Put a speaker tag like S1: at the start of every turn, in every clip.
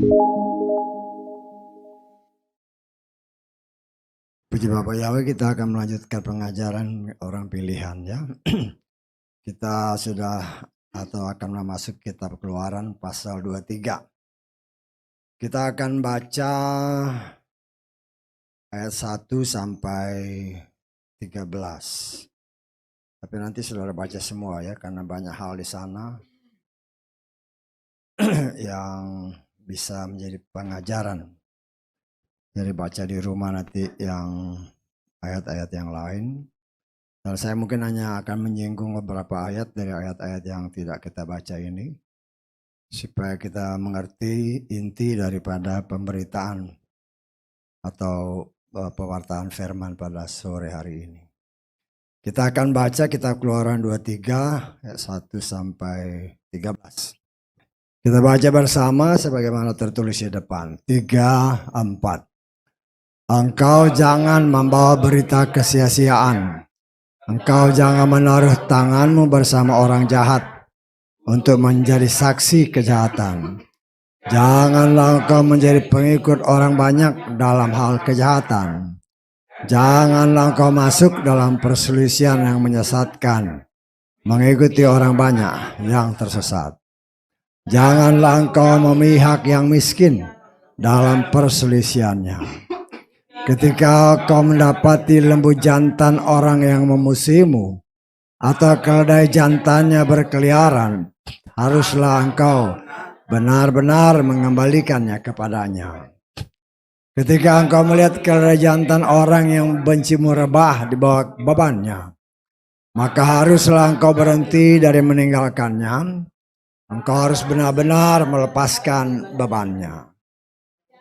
S1: Puji Bapak Yahweh, kita akan melanjutkan pengajaran orang pilihan ya. Kita sudah atau akan memasuki kitab Keluaran pasal 23. Kita akan baca ayat 1 sampai 13. Tapi nanti saudara baca semua ya, karena banyak hal di sana yang bisa menjadi pengajaran. Jadi baca di rumah nanti yang ayat-ayat yang lain. Dan saya mungkin hanya akan menyinggung beberapa ayat dari ayat-ayat yang tidak kita baca ini, supaya kita mengerti inti daripada pemberitaan atau pewartaan firman pada sore hari ini. Kita akan baca kitab Keluaran 23 ayat 1 sampai 13. Kita baca bersama sebagaimana tertulis di depan. 3, 4. Engkau jangan membawa berita kesia-siaan. Engkau jangan menaruh tanganmu bersama orang jahat untuk menjadi saksi kejahatan. Janganlah engkau menjadi pengikut orang banyak dalam hal kejahatan. Janganlah engkau masuk dalam perselisihan yang menyesatkan, mengikuti orang banyak yang tersesat. Janganlah engkau memihak yang miskin dalam perselisihannya. Ketika kau mendapati lembu jantan orang yang memusuhimu, atau keledai jantannya berkeliaran, haruslah engkau benar-benar mengembalikannya kepadanya. Ketika engkau melihat keledai jantan orang yang bencimu rebah di bawah bebannya, maka haruslah engkau berhenti dari meninggalkannya. Engkau harus benar-benar melepaskan bebannya.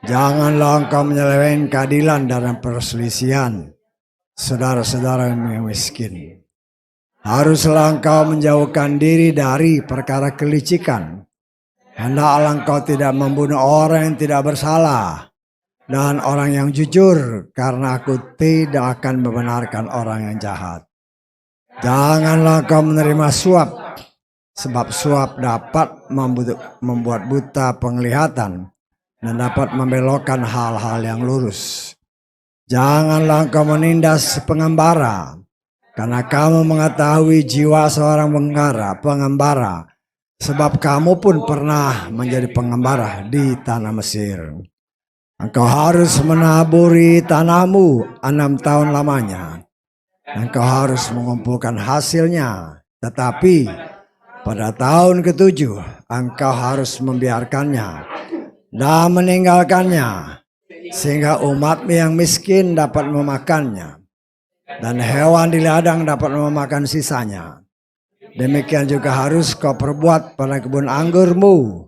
S1: Janganlah engkau menyeleweng keadilan dalam perselisihan saudara-saudara yang miskin. Haruslah engkau menjauhkan diri dari perkara kelicikan. Hendaklah engkau tidak membunuh orang yang tidak bersalah dan orang yang jujur, karena aku tidak akan membenarkan orang yang jahat. Janganlah engkau menerima suap, sebab suap dapat membuat buta penglihatan dan dapat membelokkan hal-hal yang lurus. Janganlah engkau menindas pengembara, karena kamu mengetahui jiwa seorang pengembara, sebab kamu pun pernah menjadi pengembara di tanah Mesir. Engkau harus menaburi tanahmu 6 tahun lamanya. Engkau harus mengumpulkan hasilnya, tetapi pada tahun ke-7 engkau harus membiarkannya dan meninggalkannya, sehingga umatmu yang miskin dapat memakannya, dan hewan di ladang dapat memakan sisanya. Demikian juga harus kau perbuat pada kebun anggurmu,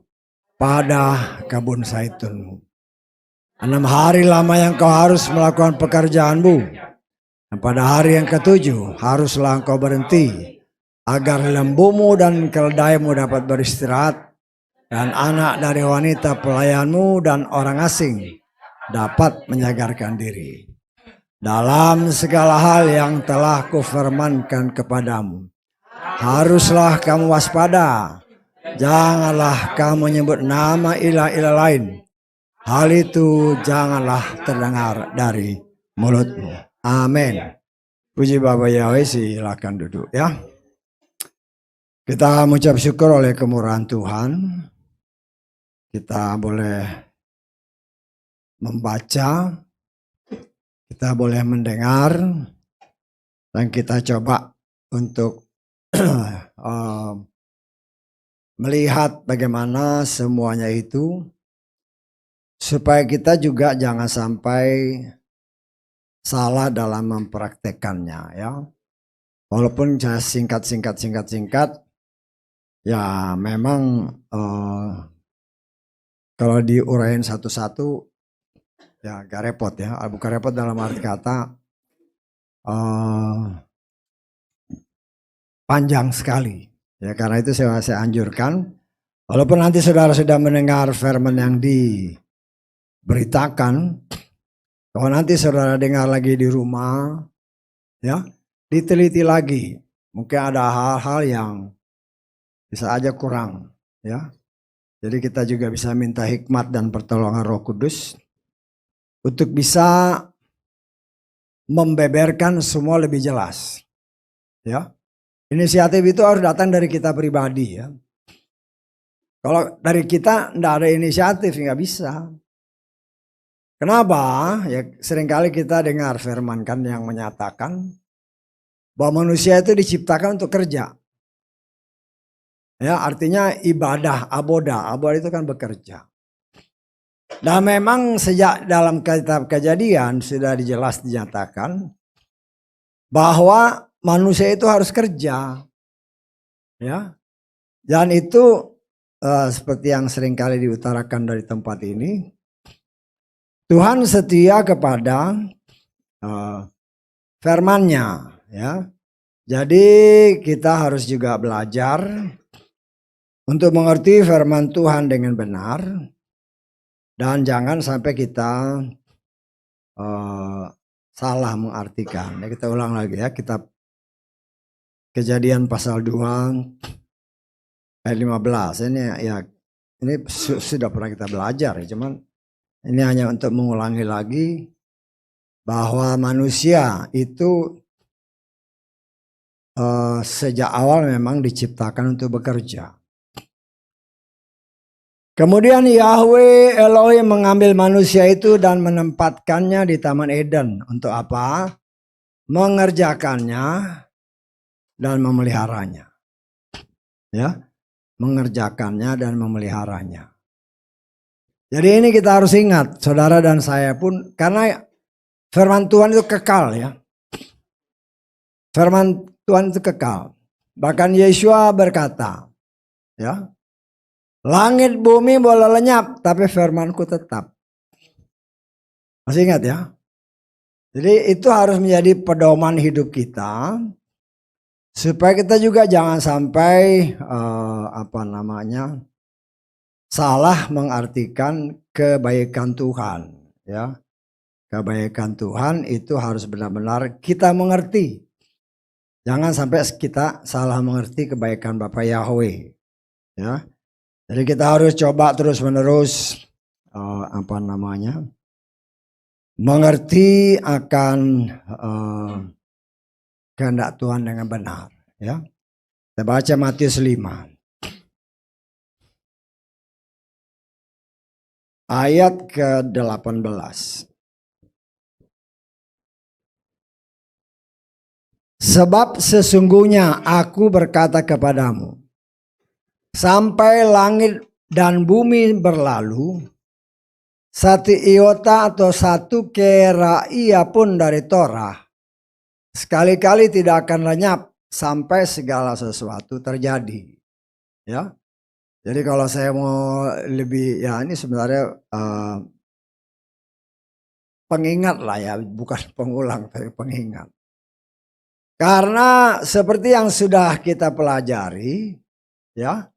S1: pada kebun zaitunmu. 6 hari lamanya engkau harus melakukan pekerjaanmu, dan pada hari yang ke-7 haruslah engkau berhenti, agar lembumu dan keledaimu dapat beristirahat, dan anak dari wanita pelayanmu dan orang asing dapat menyagarkan diri. Dalam segala hal yang telah kufirmankan kepadamu, haruslah kamu waspada. Janganlah kamu menyebut nama ilah-ilah lain. Hal itu janganlah terdengar dari mulutmu. Amin. Puji Bapak Yahweh, silakan duduk ya. Kita mengucap syukur oleh kemurahan Tuhan. Kita boleh membaca, kita boleh mendengar, dan kita coba untuk melihat bagaimana semuanya itu, supaya kita juga jangan sampai salah dalam mempraktekannya ya. Walaupun saya singkat, ya memang kalau diuraiin satu-satu ya agak repot ya. Bukan repot dalam arti kata panjang sekali ya. Karena itu saya anjurkan, walaupun nanti saudara sudah mendengar firman yang diberitakan, kalau nanti saudara dengar lagi di rumah ya, diteliti lagi. Mungkin ada hal-hal yang bisa aja kurang ya. Jadi kita juga bisa minta hikmat dan pertolongan Roh Kudus untuk bisa membeberkan semua lebih jelas. Ya, inisiatif itu harus datang dari kita pribadi ya. Kalau dari kita tidak ada inisiatif nggak bisa. Kenapa? Ya seringkali kita dengar firman kan yang menyatakan bahwa manusia itu diciptakan untuk kerja. Ya, artinya ibadah, aboda itu kan bekerja. Dan memang sejak dalam kitab Kejadian sudah dinyatakan bahwa manusia itu harus kerja. Ya. Dan itu seperti yang seringkali diutarakan dari tempat ini, Tuhan setia kepada firman-Nya, ya. Jadi kita harus juga belajar untuk mengerti firman Tuhan dengan benar, dan jangan sampai kita salah mengartikan. Ya, kita ulang lagi ya, kitab Kejadian pasal 2 ayat 15. Ini sudah pernah kita belajar ya, cuman ini hanya untuk mengulangi lagi bahwa manusia itu sejak awal memang diciptakan untuk bekerja. Kemudian Yahweh Elohim mengambil manusia itu dan menempatkannya di Taman Eden. Untuk apa? Mengerjakannya dan memeliharanya. Ya, mengerjakannya dan memeliharanya. Jadi ini kita harus ingat, saudara dan saya pun, karena firman Tuhan itu kekal ya. Firman Tuhan itu kekal. Bahkan Yesua berkata, ya, langit bumi boleh lenyap, tapi firmanku tetap. Masih ingat ya? Jadi itu harus menjadi pedoman hidup kita, supaya kita juga jangan sampai salah mengartikan kebaikan Tuhan. Ya, kebaikan Tuhan itu harus benar-benar kita mengerti. Jangan sampai kita salah mengerti kebaikan Bapa Yahweh. Ya. Jadi kita harus coba terus-menerus mengerti akan kehendak Tuhan dengan benar. Ya, kita baca Matius 5 ayat ke-18. Sebab sesungguhnya aku berkata kepadamu, sampai langit dan bumi berlalu, satu iota atau satu keraia pun dari Torah sekali-kali tidak akan lenyap sampai segala sesuatu terjadi. Ya, jadi kalau saya mau lebih, ya ini sebenarnya pengingat lah ya, bukan pengulang tapi pengingat. Karena seperti yang sudah kita pelajari, ya,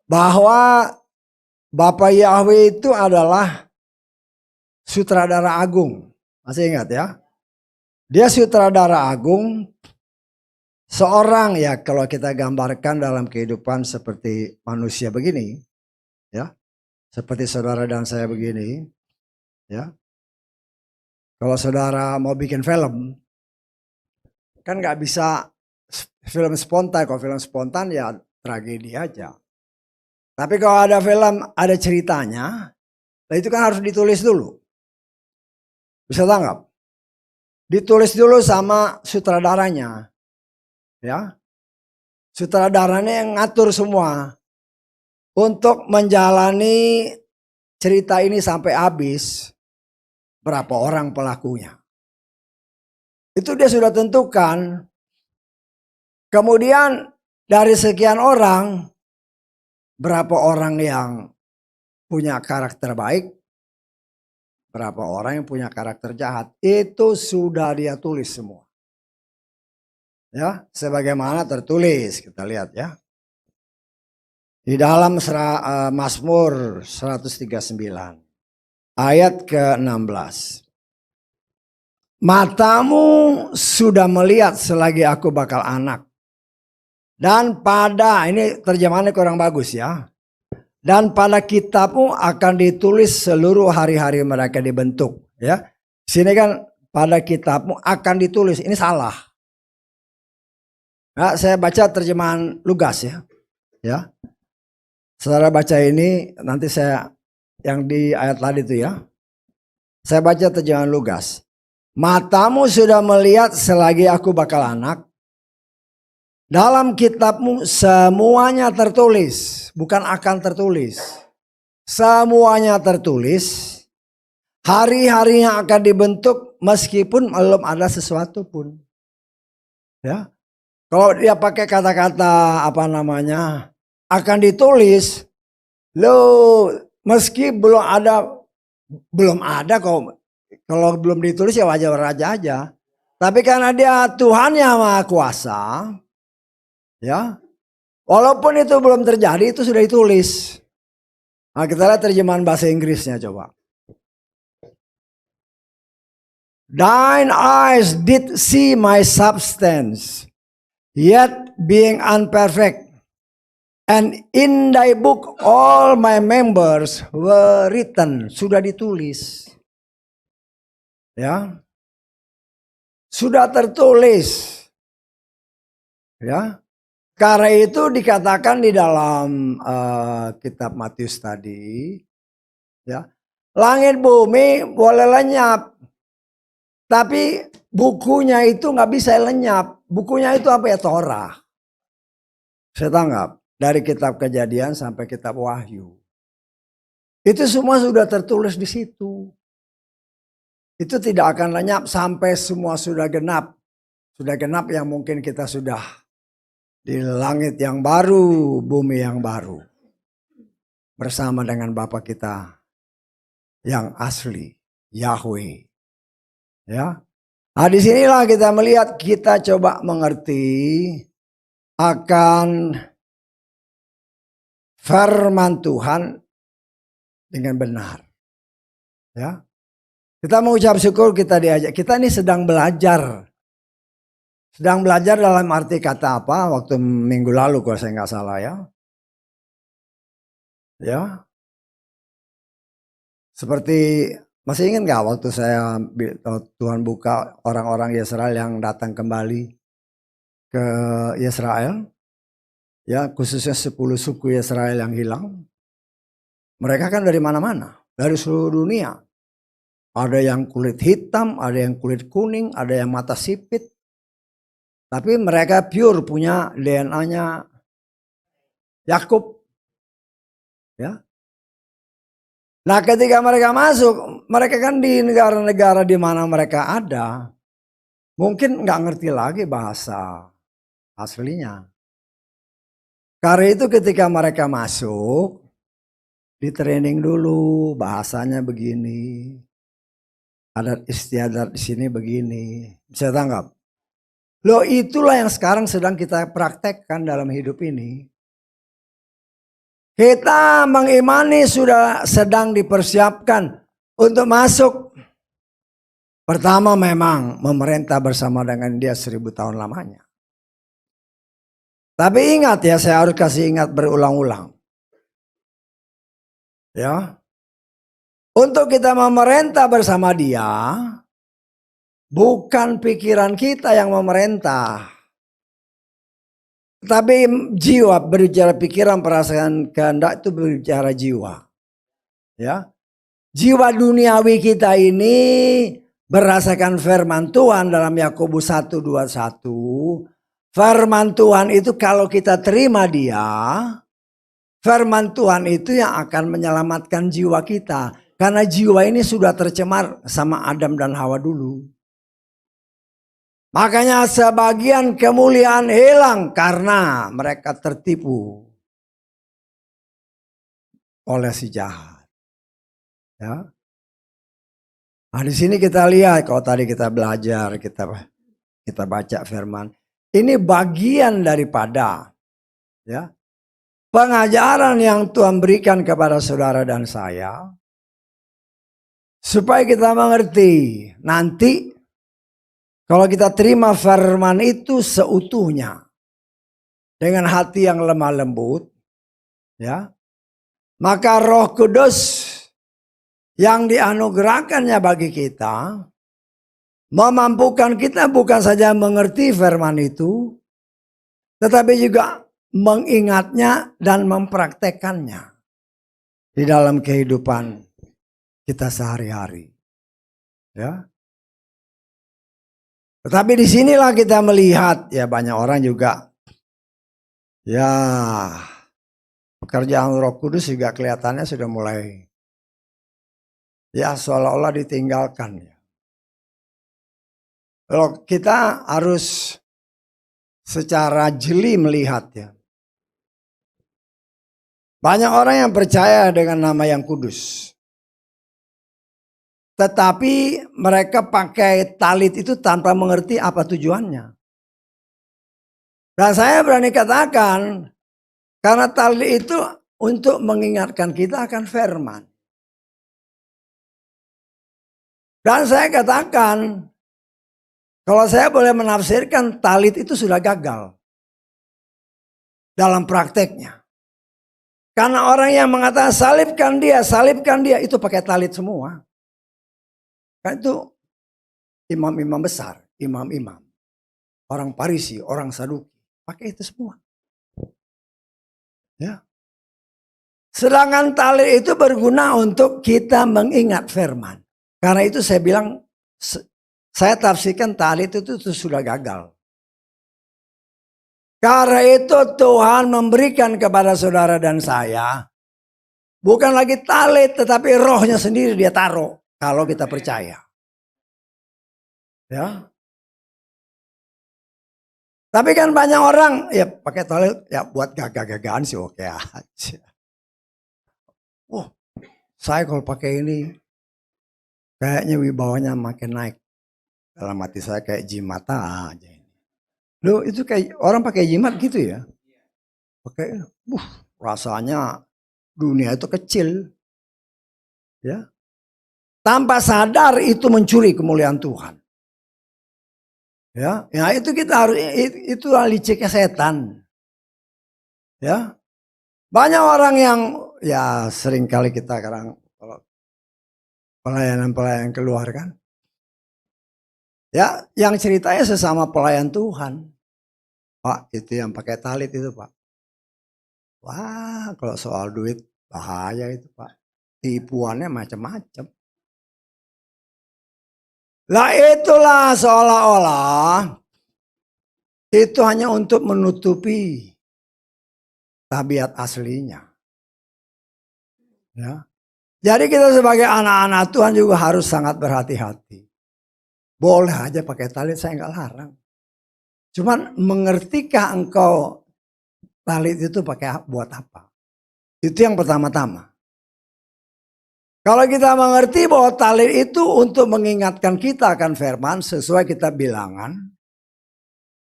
S1: bahwa Bapa Yahweh itu adalah sutradara agung. Masih ingat ya? Dia sutradara agung, seorang ya kalau kita gambarkan dalam kehidupan seperti manusia begini, ya, seperti saudara dan saya begini, ya. Kalau saudara mau bikin film, kan nggak bisa film spontan. Kalau film spontan ya tragedi aja. Tapi kalau ada film, ada ceritanya, nah itu kan harus ditulis dulu. Bisa tanggap? Ditulis dulu sama sutradaranya. Ya. Sutradaranya yang ngatur semua untuk menjalani cerita ini sampai habis. Berapa orang pelakunya? Itu dia sudah tentukan. Kemudian dari sekian orang, berapa orang yang punya karakter baik, berapa orang yang punya karakter jahat, itu sudah dia tulis semua. Ya, sebagaimana tertulis, kita lihat ya. Di dalam Mazmur 139 ayat ke-16. Matamu sudah melihat selagi aku bakal anak. Dan pada, ini terjemahannya kurang bagus ya. Dan pada kitabmu akan ditulis seluruh hari-hari mereka dibentuk. Ya, sini kan pada kitabmu akan ditulis. Ini salah. Nah, saya baca terjemahan Lugas ya. Ya, saudara baca ini nanti saya yang di ayat tadi itu ya. Saya baca terjemahan Lugas. Matamu sudah melihat selagi aku bakal anak. Dalam kitabmu semuanya tertulis, bukan akan tertulis. Semuanya tertulis. Hari-harinya akan dibentuk meskipun belum ada sesuatu pun. Ya. Kalau dia pakai kata-kata apa namanya akan ditulis, lo meski belum ada kok. Kalau belum ditulis ya wajar-wajar aja. Tapi karena dia Tuhan yang Maha Kuasa, ya, walaupun itu belum terjadi itu sudah ditulis. Nah, kita lihat terjemahan bahasa Inggrisnya coba. Thine eyes did see my substance, yet being unperfect. And in thy book all my members were written. Sudah ditulis. Ya. Sudah tertulis. Ya. Karena itu dikatakan di dalam kitab Matius tadi, ya, langit bumi boleh lenyap, tapi bukunya itu nggak bisa lenyap. Bukunya itu apa ya? Torah. Saya tanggap dari kitab Kejadian sampai kitab Wahyu. Itu semua sudah tertulis di situ. Itu tidak akan lenyap sampai semua sudah genap. Sudah genap yang mungkin kita sudah di langit yang baru, bumi yang baru. Bersama dengan Bapa kita yang asli, Yahweh. Ya. Nah, disinilah kita melihat, kita coba mengerti akan firman Tuhan dengan benar. Ya. Kita mengucap syukur kita diajak. Kita ini sedang belajar. Sedang belajar dalam arti kata apa? Waktu minggu lalu kalau saya nggak salah ya. Ya. Seperti masih ingat nggak waktu Tuhan buka orang-orang Israel yang datang kembali ke Israel? Ya, khususnya 10 suku Israel yang hilang. Mereka kan dari mana-mana, dari seluruh dunia. Ada yang kulit hitam, ada yang kulit kuning, ada yang mata sipit. Tapi mereka pure punya DNA-nya Yakub. Ya. Nah, ketika mereka masuk, mereka kan di negara-negara di mana mereka ada, mungkin nggak ngerti lagi bahasa aslinya. Karena itu ketika mereka masuk, di training dulu bahasanya begini, adat istiadat di sini begini, bisa tanggap. Loh, itulah yang sekarang sedang kita praktekkan dalam hidup ini. Kita mengimani sudah sedang dipersiapkan untuk masuk. Pertama memang memerintah bersama dengan dia 1000 tahun lamanya. Tapi ingat ya, saya harus kasih ingat berulang-ulang. Ya. Untuk kita memerintah bersama dia, bukan pikiran kita yang memerintah. Tapi jiwa, berbicara pikiran, perasaan, kehendak itu berbicara jiwa. Ya. Jiwa duniawi kita ini berdasarkan firman Tuhan dalam Yakobus 1:21. Firman Tuhan itu kalau kita terima dia, firman Tuhan itu yang akan menyelamatkan jiwa kita. Karena jiwa ini sudah tercemar sama Adam dan Hawa dulu. Makanya sebagian kemuliaan hilang karena mereka tertipu oleh si jahat. Ya. Nah, di sini kita lihat, kalau tadi kita belajar, kita baca firman. Ini bagian daripada ya, pengajaran yang Tuhan berikan kepada saudara dan saya. Supaya kita mengerti nanti kalau kita terima firman itu seutuhnya dengan hati yang lemah lembut, ya, Maka Roh Kudus yang dianugerahkannya bagi kita memampukan kita bukan saja mengerti firman itu, tetapi juga mengingatnya dan mempraktekannya di dalam kehidupan kita sehari-hari. Ya. Tetapi disinilah kita melihat ya banyak orang juga ya pekerjaan Roh Kudus juga kelihatannya sudah mulai ya seolah-olah ditinggalkan. Kalau kita harus secara jeli melihat ya. Banyak orang yang percaya dengan nama yang kudus. Tetapi mereka pakai talit itu tanpa mengerti apa tujuannya. Dan saya berani katakan, karena talit itu untuk mengingatkan kita akan firman. Dan saya katakan, kalau saya boleh menafsirkan, talit itu sudah gagal dalam prakteknya. Karena orang yang mengatakan salibkan dia, itu pakai talit semua. Kan itu imam-imam besar, imam-imam. Orang Parisi, orang Saduki, pakai itu semua. Ya. Sedangkan talit itu berguna untuk kita mengingat firman. Karena itu saya bilang, saya tafsirkan talit itu sudah gagal. Karena itu Tuhan memberikan kepada saudara dan saya bukan lagi talit tetapi rohnya sendiri dia taruh kalau kita percaya. Ya. Tapi kan banyak orang ya pakai talit ya buat gagah-gagahan sih oke aja. Saya kalau pakai ini kayaknya wibawanya makin naik. Dalam hati saya kayak jimata aja. Loh itu kayak orang pakai jimat gitu ya. Pakai rasanya dunia itu kecil. Ya. Tanpa sadar itu mencuri kemuliaan Tuhan. Ya, itu kita harus itu liciknya setan. Ya. Banyak orang yang ya sering kali kita kadang kalau pelayanan-pelayanan keluar kan. Ya, yang ceritanya sesama pelayan Tuhan. Pak, itu yang pakai talit itu Pak. Wah, kalau soal duit bahaya itu Pak. Tipuannya macam-macam. Lah itulah seolah-olah itu hanya untuk menutupi tabiat aslinya. Ya. Jadi kita sebagai anak-anak Tuhan juga harus sangat berhati-hati. Boleh aja pakai talit, saya nggak larang. Cuman mengertikah engkau talit itu pakai buat apa? Itu yang pertama-tama. Kalau kita mengerti bahwa talit itu untuk mengingatkan kita akan firman sesuai kita bilangan.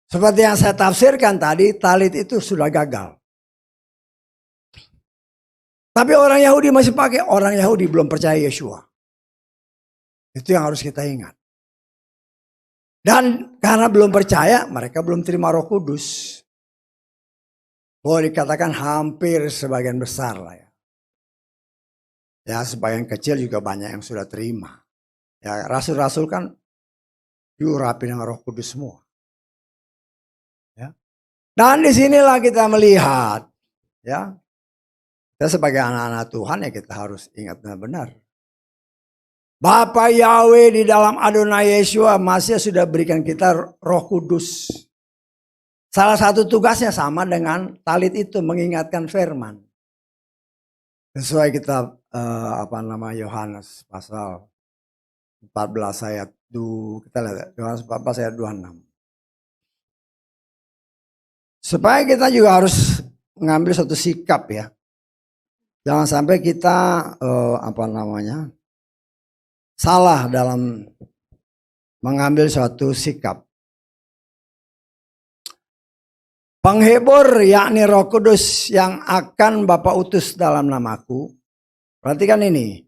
S1: Seperti yang saya tafsirkan tadi, talit itu sudah gagal. Tapi orang Yahudi masih pakai, orang Yahudi belum percaya Yeshua. Itu yang harus kita ingat. Dan karena belum percaya, mereka belum terima Roh Kudus. Boleh dikatakan hampir sebagian besar lah ya. Ya sebagian kecil juga banyak yang sudah terima. Ya rasul-rasul kan diurapi dengan Roh Kudus semua. Ya. Dan disinilah kita melihat, ya kita sebagai anak-anak Tuhan ya kita harus ingat benar-benar. Bapa Yahweh di dalam Adonai Yeshua Masih sudah berikan kita Roh Kudus. Salah satu tugasnya sama dengan talit itu mengingatkan firman. Sesuai kitab Yohanes pasal 14 ayat 2, kita lihat Yohanes 14 ayat 26. Supaya kita juga harus mengambil suatu sikap ya. Jangan sampai kita salah dalam mengambil suatu sikap. Penghibur yakni Roh Kudus yang akan Bapa utus dalam namaku. Perhatikan ini.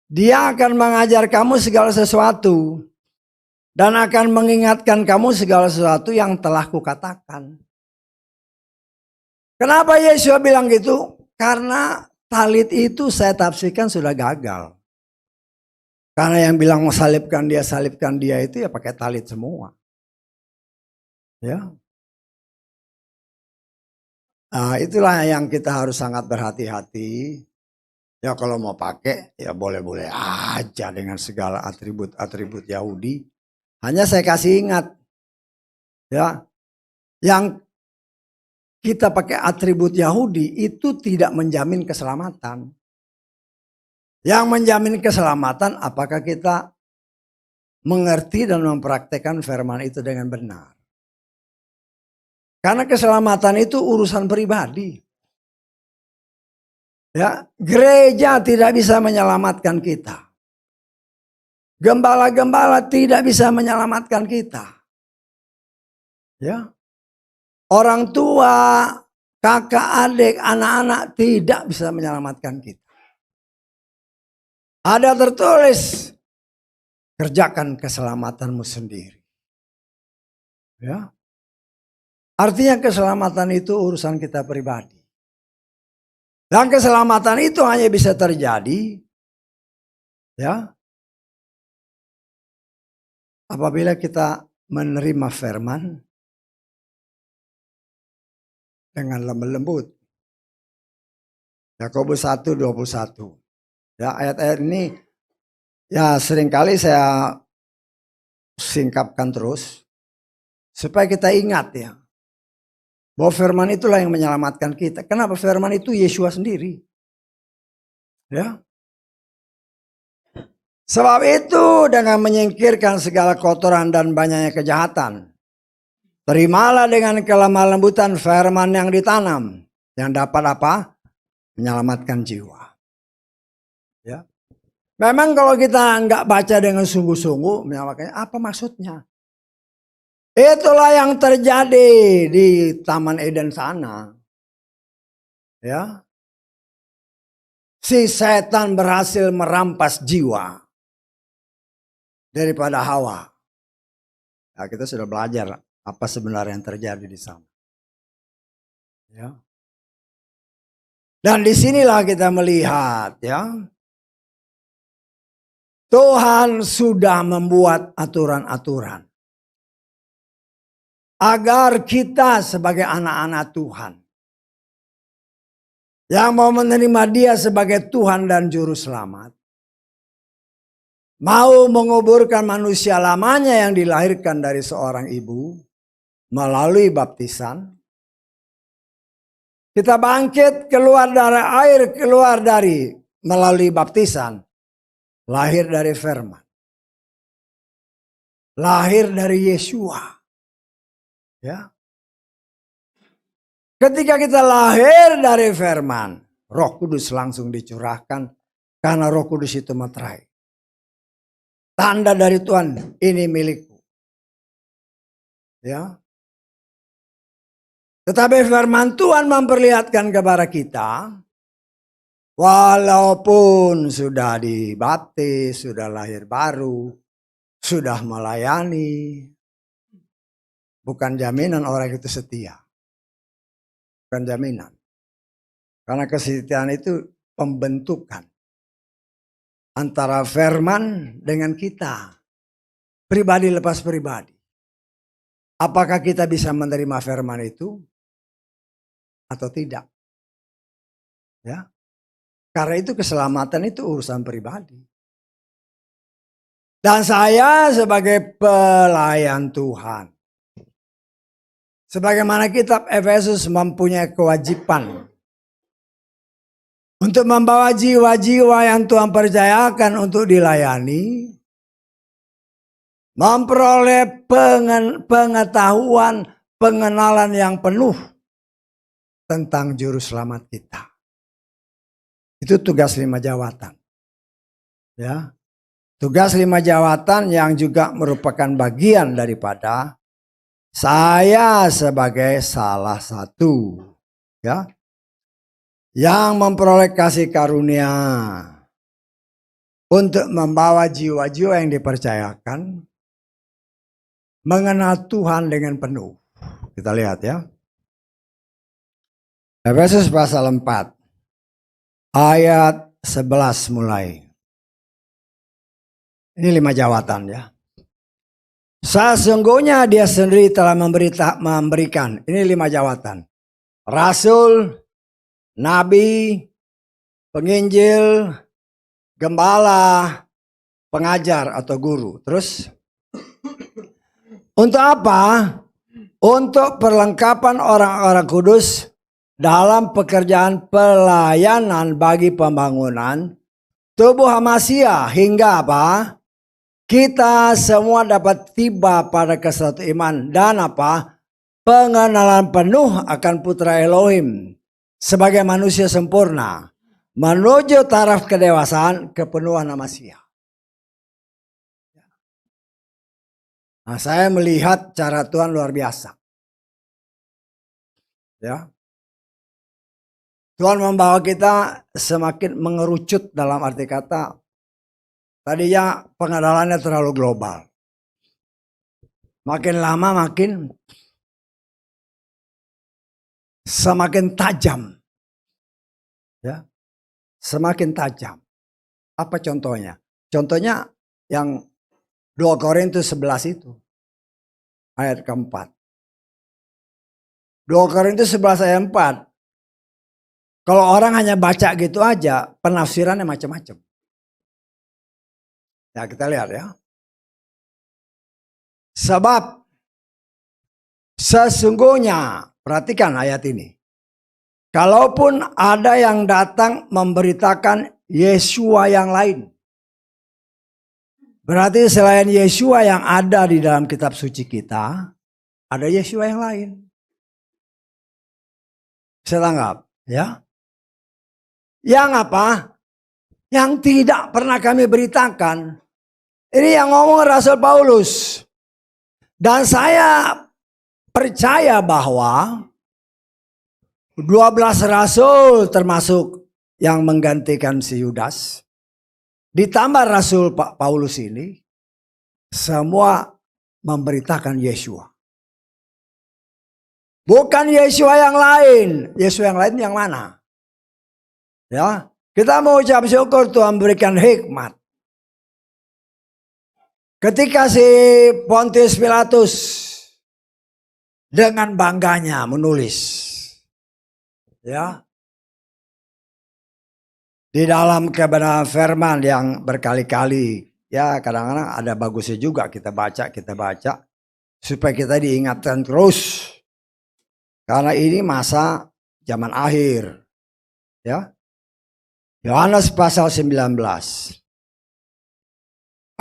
S1: Dia akan mengajar kamu segala sesuatu dan akan mengingatkan kamu segala sesuatu yang telah kukatakan. Kenapa Yesus bilang gitu? Karena talit itu saya tafsirkan sudah gagal. Karena yang bilang mau salibkan dia itu ya pakai talit semua. Ya. Nah, itulah yang kita harus sangat berhati-hati. Ya kalau mau pakai ya boleh-boleh aja dengan segala atribut-atribut Yahudi. Hanya saya kasih ingat ya, yang kita pakai atribut Yahudi itu tidak menjamin keselamatan. Yang menjamin keselamatan apakah kita mengerti dan mempraktekkan firman itu dengan benar. Karena keselamatan itu urusan pribadi. Ya, gereja tidak bisa menyelamatkan kita. Gembala-gembala tidak bisa menyelamatkan kita. Ya. Orang tua, kakak, adik, anak-anak tidak bisa menyelamatkan kita. Ada tertulis, kerjakan keselamatanmu sendiri. Ya. Artinya keselamatan itu urusan kita pribadi. Dan keselamatan itu hanya bisa terjadi ya apabila kita menerima firman dengan lemah lembut. Yakobus 1:21. Ya, ayat-ayat ini ya seringkali saya singkapkan terus supaya kita ingat ya bahwa firman itulah yang menyelamatkan kita. Kenapa? Firman itu Yesus sendiri. Ya. Sebab itu dengan menyingkirkan segala kotoran dan banyaknya kejahatan, terimalah dengan kelemah lembutan firman yang ditanam, yang dapat apa? Menyelamatkan jiwa. Ya. Memang kalau kita nggak baca dengan sungguh-sungguh, menyelamatkan apa maksudnya? Itulah yang terjadi di Taman Eden sana. Ya. Si setan berhasil merampas jiwa daripada Hawa. Nah, kita sudah belajar apa sebenarnya yang terjadi di sana. Ya. Dan disinilah kita melihat ya. Tuhan sudah membuat aturan-aturan. Agar kita sebagai anak-anak Tuhan. Yang mau menerima dia sebagai Tuhan dan Juru Selamat. Mau menguburkan manusia lamanya yang dilahirkan dari seorang ibu. Melalui baptisan. Kita bangkit keluar dari air, keluar dari melalui baptisan. Lahir dari firman. Lahir dari Yesua. Ya. Ketika kita lahir dari firman, Roh Kudus langsung dicurahkan karena Roh Kudus itu materai. Tanda dari Tuhan, ini milikku. Ya. Tetapi firman Tuhan memperlihatkan kepada kita, walaupun sudah dibaptis, sudah lahir baru, sudah melayani, bukan jaminan orang itu setia. Bukan jaminan. Karena kesetiaan itu pembentukan antara firman dengan kita. Pribadi lepas pribadi. Apakah kita bisa menerima firman itu atau tidak? Ya. Karena itu keselamatan itu urusan pribadi. Dan saya sebagai pelayan Tuhan, sebagaimana kitab Efesus mempunyai kewajiban untuk membawa jiwa-jiwa yang Tuhan percayakan untuk dilayani, memperoleh pengetahuan, pengenalan yang penuh tentang Juru Selamat kita. Itu tugas 5 jawatan. Ya. Tugas 5 jawatan yang juga merupakan bagian daripada saya sebagai salah satu ya yang memperoleh kasih karunia untuk membawa jiwa-jiwa yang dipercayakan mengenal Tuhan dengan penuh. Kita lihat ya. Efesus pasal 4 ayat 11 mulai. Ini 5 jawatan ya. Sesungguhnya dia sendiri telah memberikan. Ini 5 jawatan. Rasul, nabi, penginjil, gembala, pengajar atau guru. Terus untuk apa? Untuk perlengkapan orang-orang kudus dalam pekerjaan pelayanan bagi pembangunan tubuh Hamasiah hingga apa? Kita semua dapat tiba pada kesatu iman dan apa? Pengenalan penuh akan Putra Elohim sebagai manusia sempurna menuju taraf kedewasaan kepenuhan Hamasiah. Nah, saya melihat cara Tuhan luar biasa. Ya. Tuhan membawa kita semakin mengerucut dalam arti kata. Tadinya pengenalannya terlalu global. Makin lama makin semakin tajam. Ya. Semakin tajam. Apa contohnya? Contohnya yang 2 Korintus 11 itu. Ayat keempat. 2 Korintus 11 ayat 4. Kalau orang hanya baca gitu aja, penafsirannya macam-macam. Ya kita lihat ya. Sebab sesungguhnya, perhatikan ayat ini. Kalaupun ada yang datang memberitakan Yesua yang lain. Berarti selain Yesua yang ada di dalam kitab suci kita, ada Yesua yang lain. Saya tanggap, ya. Yang apa? Yang tidak pernah kami beritakan. Ini yang ngomong Rasul Paulus. Dan saya percaya bahwa 12 rasul termasuk yang menggantikan si Yudas. Ditambah Rasul Pak Paulus ini, semua memberitakan Yesua. Bukan Yesua yang lain. Yesua yang lain yang mana? Ya, kita mau ucap syukur Tuhan berikan hikmat. Ketika si Pontius Pilatus dengan bangganya menulis, ya, di dalam kebenaran firman yang berkali-kali, ya kadang-kadang ada bagusnya juga kita baca supaya kita diingatkan terus. Karena ini masa zaman akhir. Ya. Yohanes pasal 19.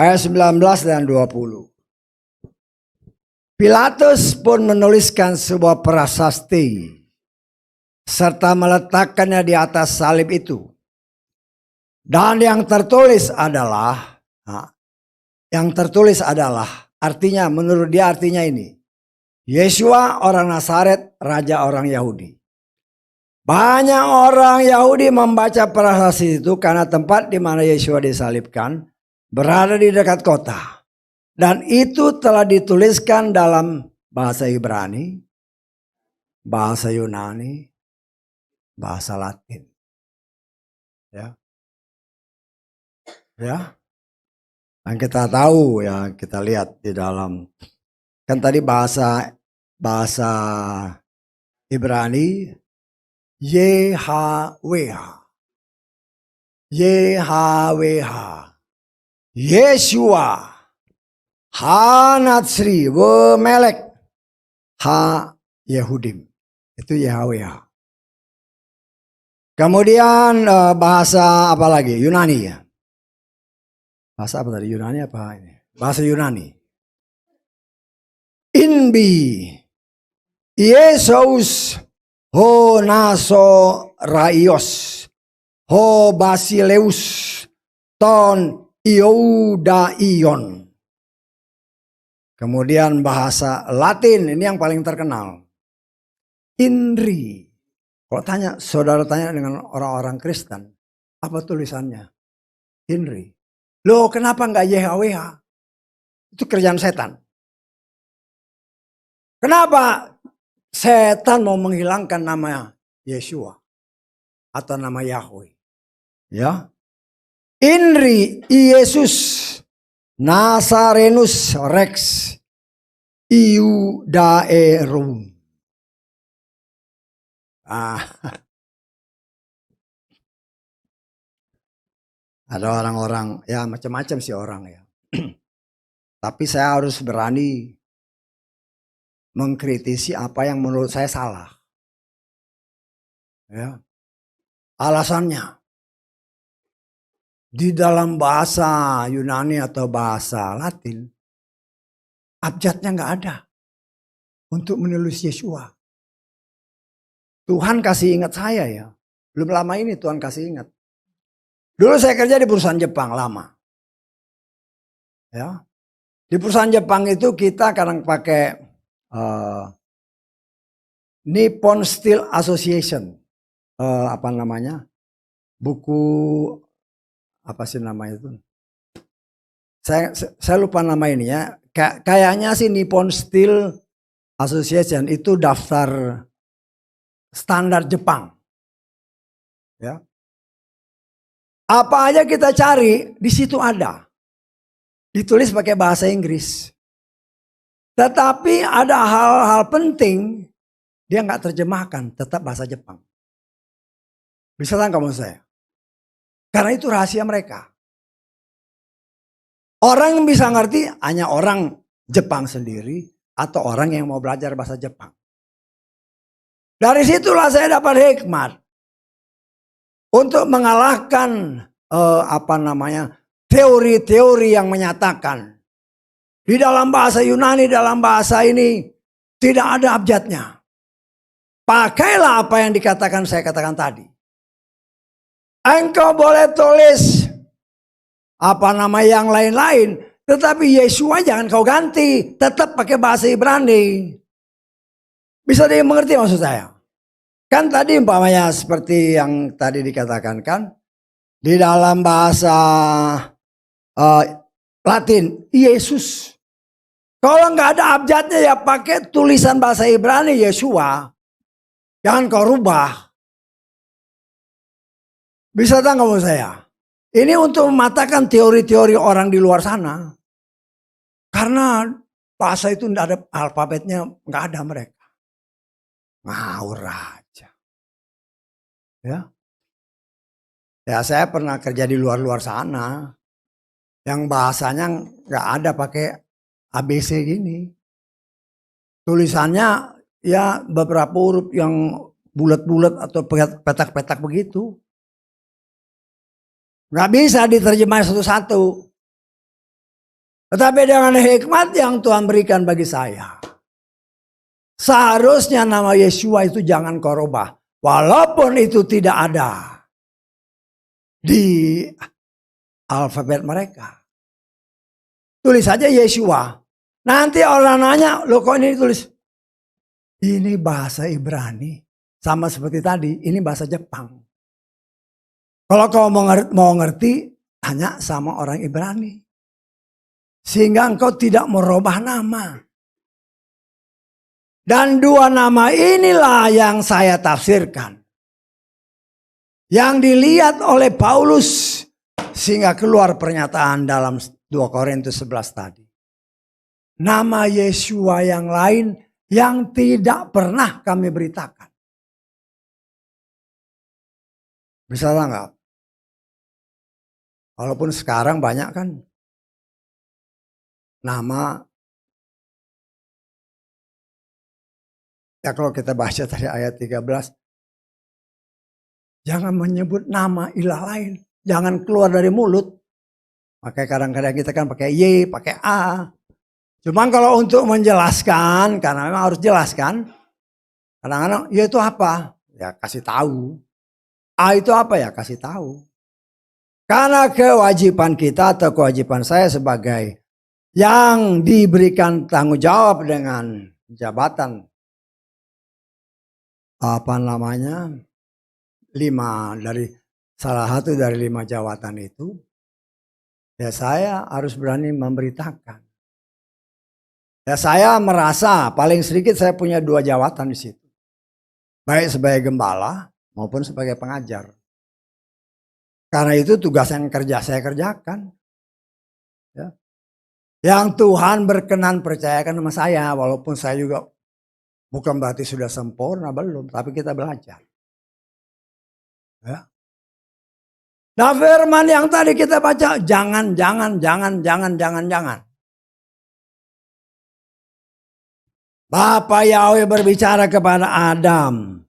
S1: Ayat 19 dan 20. Pilatus pun menuliskan sebuah prasasti serta meletakkannya di atas salib itu. Dan yang tertulis adalah, artinya menurut dia artinya ini. Yesua orang Nazaret, raja orang Yahudi. Banyak orang Yahudi membaca prasasti itu karena tempat di mana Yesua disalibkan berada di dekat kota. Dan itu telah dituliskan dalam bahasa Ibrani, bahasa Yunani, bahasa Latin. Ya. Ya, yang kita tahu ya kita lihat di dalam kan tadi bahasa Ibrani YHWH, Yesua, Hanatsri, Melek, Yehudim, itu YHWH. Kemudian bahasa apa lagi? Yunani ya. Bahasa apa tadi? Yunani apa ini? Bahasa Yunani. Inbi Yesus ho naso raios ho basileus ton iodaion. Kemudian bahasa Latin ini yang paling terkenal. Inri. Kalau tanya, saudara tanya dengan orang-orang Kristen, apa tulisannya? Inri. Loh kenapa enggak YHWH? Itu kerjaan setan. Kenapa setan mau menghilangkan nama Yesua atau nama Yahweh? Ya. Inri Iesus Nazarenus Rex Iudaerum. Ada orang-orang, ya macam-macam sih orang ya. Tapi saya harus berani mengkritisi apa yang menurut saya salah. Ya. Alasannya, di dalam bahasa Yunani atau bahasa Latin, abjadnya nggak ada untuk menulis Yesua. Tuhan kasih ingat saya ya. Belum lama ini Tuhan kasih ingat. Dulu saya kerja di perusahaan Jepang lama. Ya. Di perusahaan Jepang itu kita kadang pakai Nippon Steel Association. Apa namanya? Buku apa sih namanya itu? Saya lupa nama ini ya. Kayaknya sih Nippon Steel Association itu daftar standar Jepang. Ya. Apa aja kita cari di situ ada. Ditulis pakai bahasa Inggris. Tetapi ada hal-hal penting dia nggak terjemahkan, tetap bahasa Jepang. Bisa tangkap maksud saya? Karena itu rahasia mereka. Orang yang bisa ngerti hanya orang Jepang sendiri atau orang yang mau belajar bahasa Jepang. Dari situlah saya dapat hikmat untuk mengalahkan teori-teori yang menyatakan di dalam bahasa Yunani, dalam bahasa ini tidak ada abjadnya. Pakailah apa yang saya katakan tadi. Engkau boleh tulis yang lain-lain, tetapi Yesua jangan kau ganti, tetap pakai bahasa Ibrani. Bisa dimengerti maksud saya? Kan tadi umpamanya seperti yang tadi dikatakan kan, di dalam bahasa Latin, Yesus. Kalau nggak ada abjadnya ya pakai tulisan bahasa Ibrani Yesua. Jangan kau rubah. Bisa tak kamu saya? Ini untuk mematahkan teori-teori orang di luar sana. Karena bahasa itu tidak ada alfabetnya, nggak ada mereka. Ngawur aja. Ya saya pernah kerja di luar sana. Yang bahasanya nggak ada pakai ABC gini. Tulisannya ya beberapa huruf yang bulat-bulat atau petak-petak begitu. Nggak bisa diterjemah satu-satu. Tetapi dengan hikmat yang Tuhan berikan bagi saya. Seharusnya nama Yesua itu jangan kau rubah. Walaupun itu tidak ada di alfabet mereka. Tulis saja Yesua. Nanti orang nanya, loh kok ini tulis? Ini bahasa Ibrani. Sama seperti tadi, ini bahasa Jepang. Kalau kau mau ngerti, tanya sama orang Ibrani. Sehingga engkau tidak merubah nama. Dan dua nama inilah yang saya tafsirkan. Yang dilihat oleh Paulus. Sehingga keluar pernyataan dalam 2 Korintus 11 tadi. Nama Yesua yang lain yang tidak pernah kami beritakan. Bisa nggak? Walaupun sekarang banyak kan nama, ya kalau kita baca tadi ayat 13, jangan menyebut nama ilah lain, jangan keluar dari mulut. Makanya kadang-kadang kita kan pakai Y, pakai A. Cuman kalau untuk menjelaskan, karena memang harus jelaskan, kadang-kadang ya itu apa? Ya kasih tahu. A itu apa ya? Kasih tahu. Karena kewajiban kita atau kewajiban saya sebagai yang diberikan tanggung jawab dengan jabatan 5 dari salah satu dari 5 jabatan itu, ya saya harus berani memberitakan. Ya saya merasa paling sedikit saya punya 2 jabatan di situ. Baik sebagai gembala maupun sebagai pengajar. Karena itu tugas yang saya kerjakan. Ya. Yang Tuhan berkenan percayakan sama saya, walaupun saya juga bukan berarti sudah sempurna, belum, tapi kita belajar. Ya. Nah, firman yang tadi kita baca, jangan. Bapa Yahweh berbicara kepada Adam,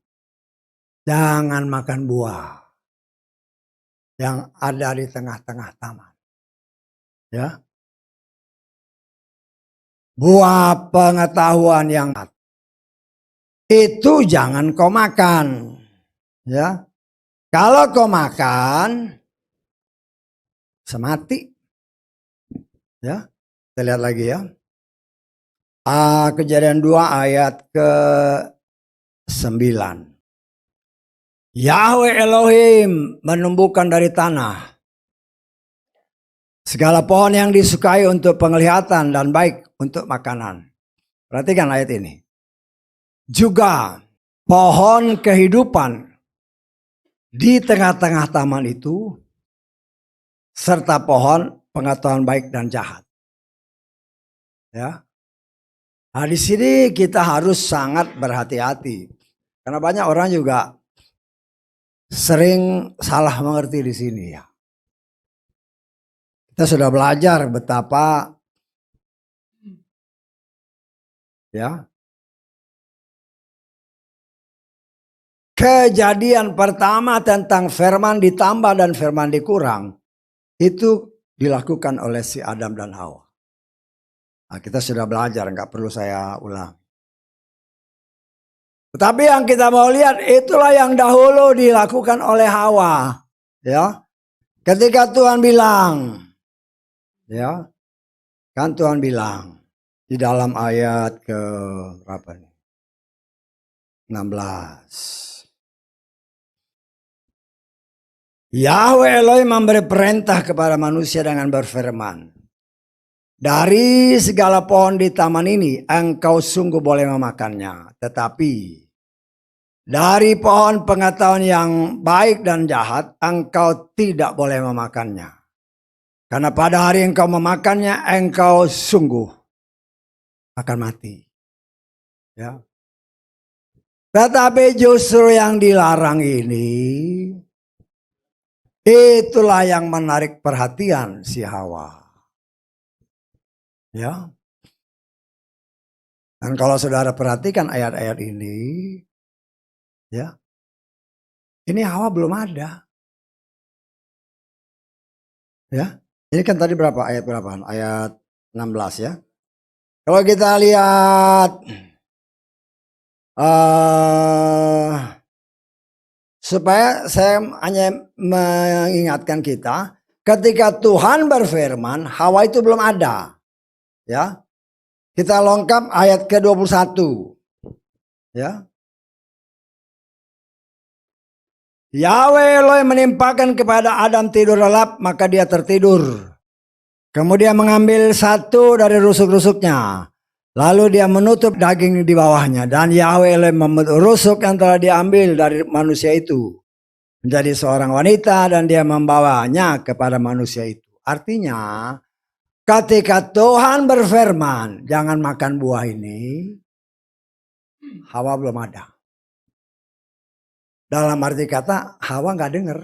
S1: jangan makan buah yang ada di tengah-tengah taman. Ya. Buah pengetahuan yang itu jangan kau makan. Ya. Kalau kau makan, semati. Ya. Kita lihat lagi ya. Kejadian 2 ayat ke-9. Yahweh Elohim menumbuhkan dari tanah segala pohon yang disukai untuk penglihatan dan baik untuk makanan. Perhatikan ayat ini. Juga pohon kehidupan di tengah-tengah taman itu, serta pohon pengetahuan baik dan jahat. Ya. Nah, di sini kita harus sangat berhati-hati. Karena banyak orang juga sering salah mengerti di sini ya. Kita sudah belajar betapa ya kejadian pertama tentang firman ditambah dan firman dikurang itu dilakukan oleh si Adam dan Hawa. Nah, kita sudah belajar, nggak perlu saya ulang. Tetapi yang kita mau lihat itulah yang dahulu dilakukan oleh Hawa, ya. Ketika Tuhan bilang, ya, kan Tuhan bilang di dalam ayat ke berapa nih? 16. Yahweh Elohim memberi perintah kepada manusia dengan berfirman, dari segala pohon di taman ini engkau sungguh boleh memakannya. Tetapi dari pohon pengetahuan yang baik dan jahat engkau tidak boleh memakannya. Karena pada hari engkau memakannya engkau sungguh akan mati. Ya. Tetapi justru yang dilarang ini, itulah yang menarik perhatian si Hawa. Ya. Dan kalau saudara perhatikan ayat-ayat ini, ya, ini Hawa belum ada. Ya, ini kan tadi berapa ayat berapa? Ayat 16 ya. Kalau kita lihat supaya saya hanya mengingatkan kita, ketika Tuhan berfirman, Hawa itu belum ada. Ya. Kita lengkap ayat ke-21. Ya. Yahweh Elohim menimpakan kepada Adam tidur lelap, maka dia tertidur. Kemudian mengambil satu dari rusuk-rusuknya. Lalu dia menutup daging di bawahnya. Dan Yahweh Elohim membentuk rusuk yang telah diambil dari manusia itu menjadi seorang wanita dan dia membawanya kepada manusia itu. Artinya ketika Tuhan berfirman jangan makan buah ini, Hawa belum ada. Dalam arti kata Hawa nggak dengar.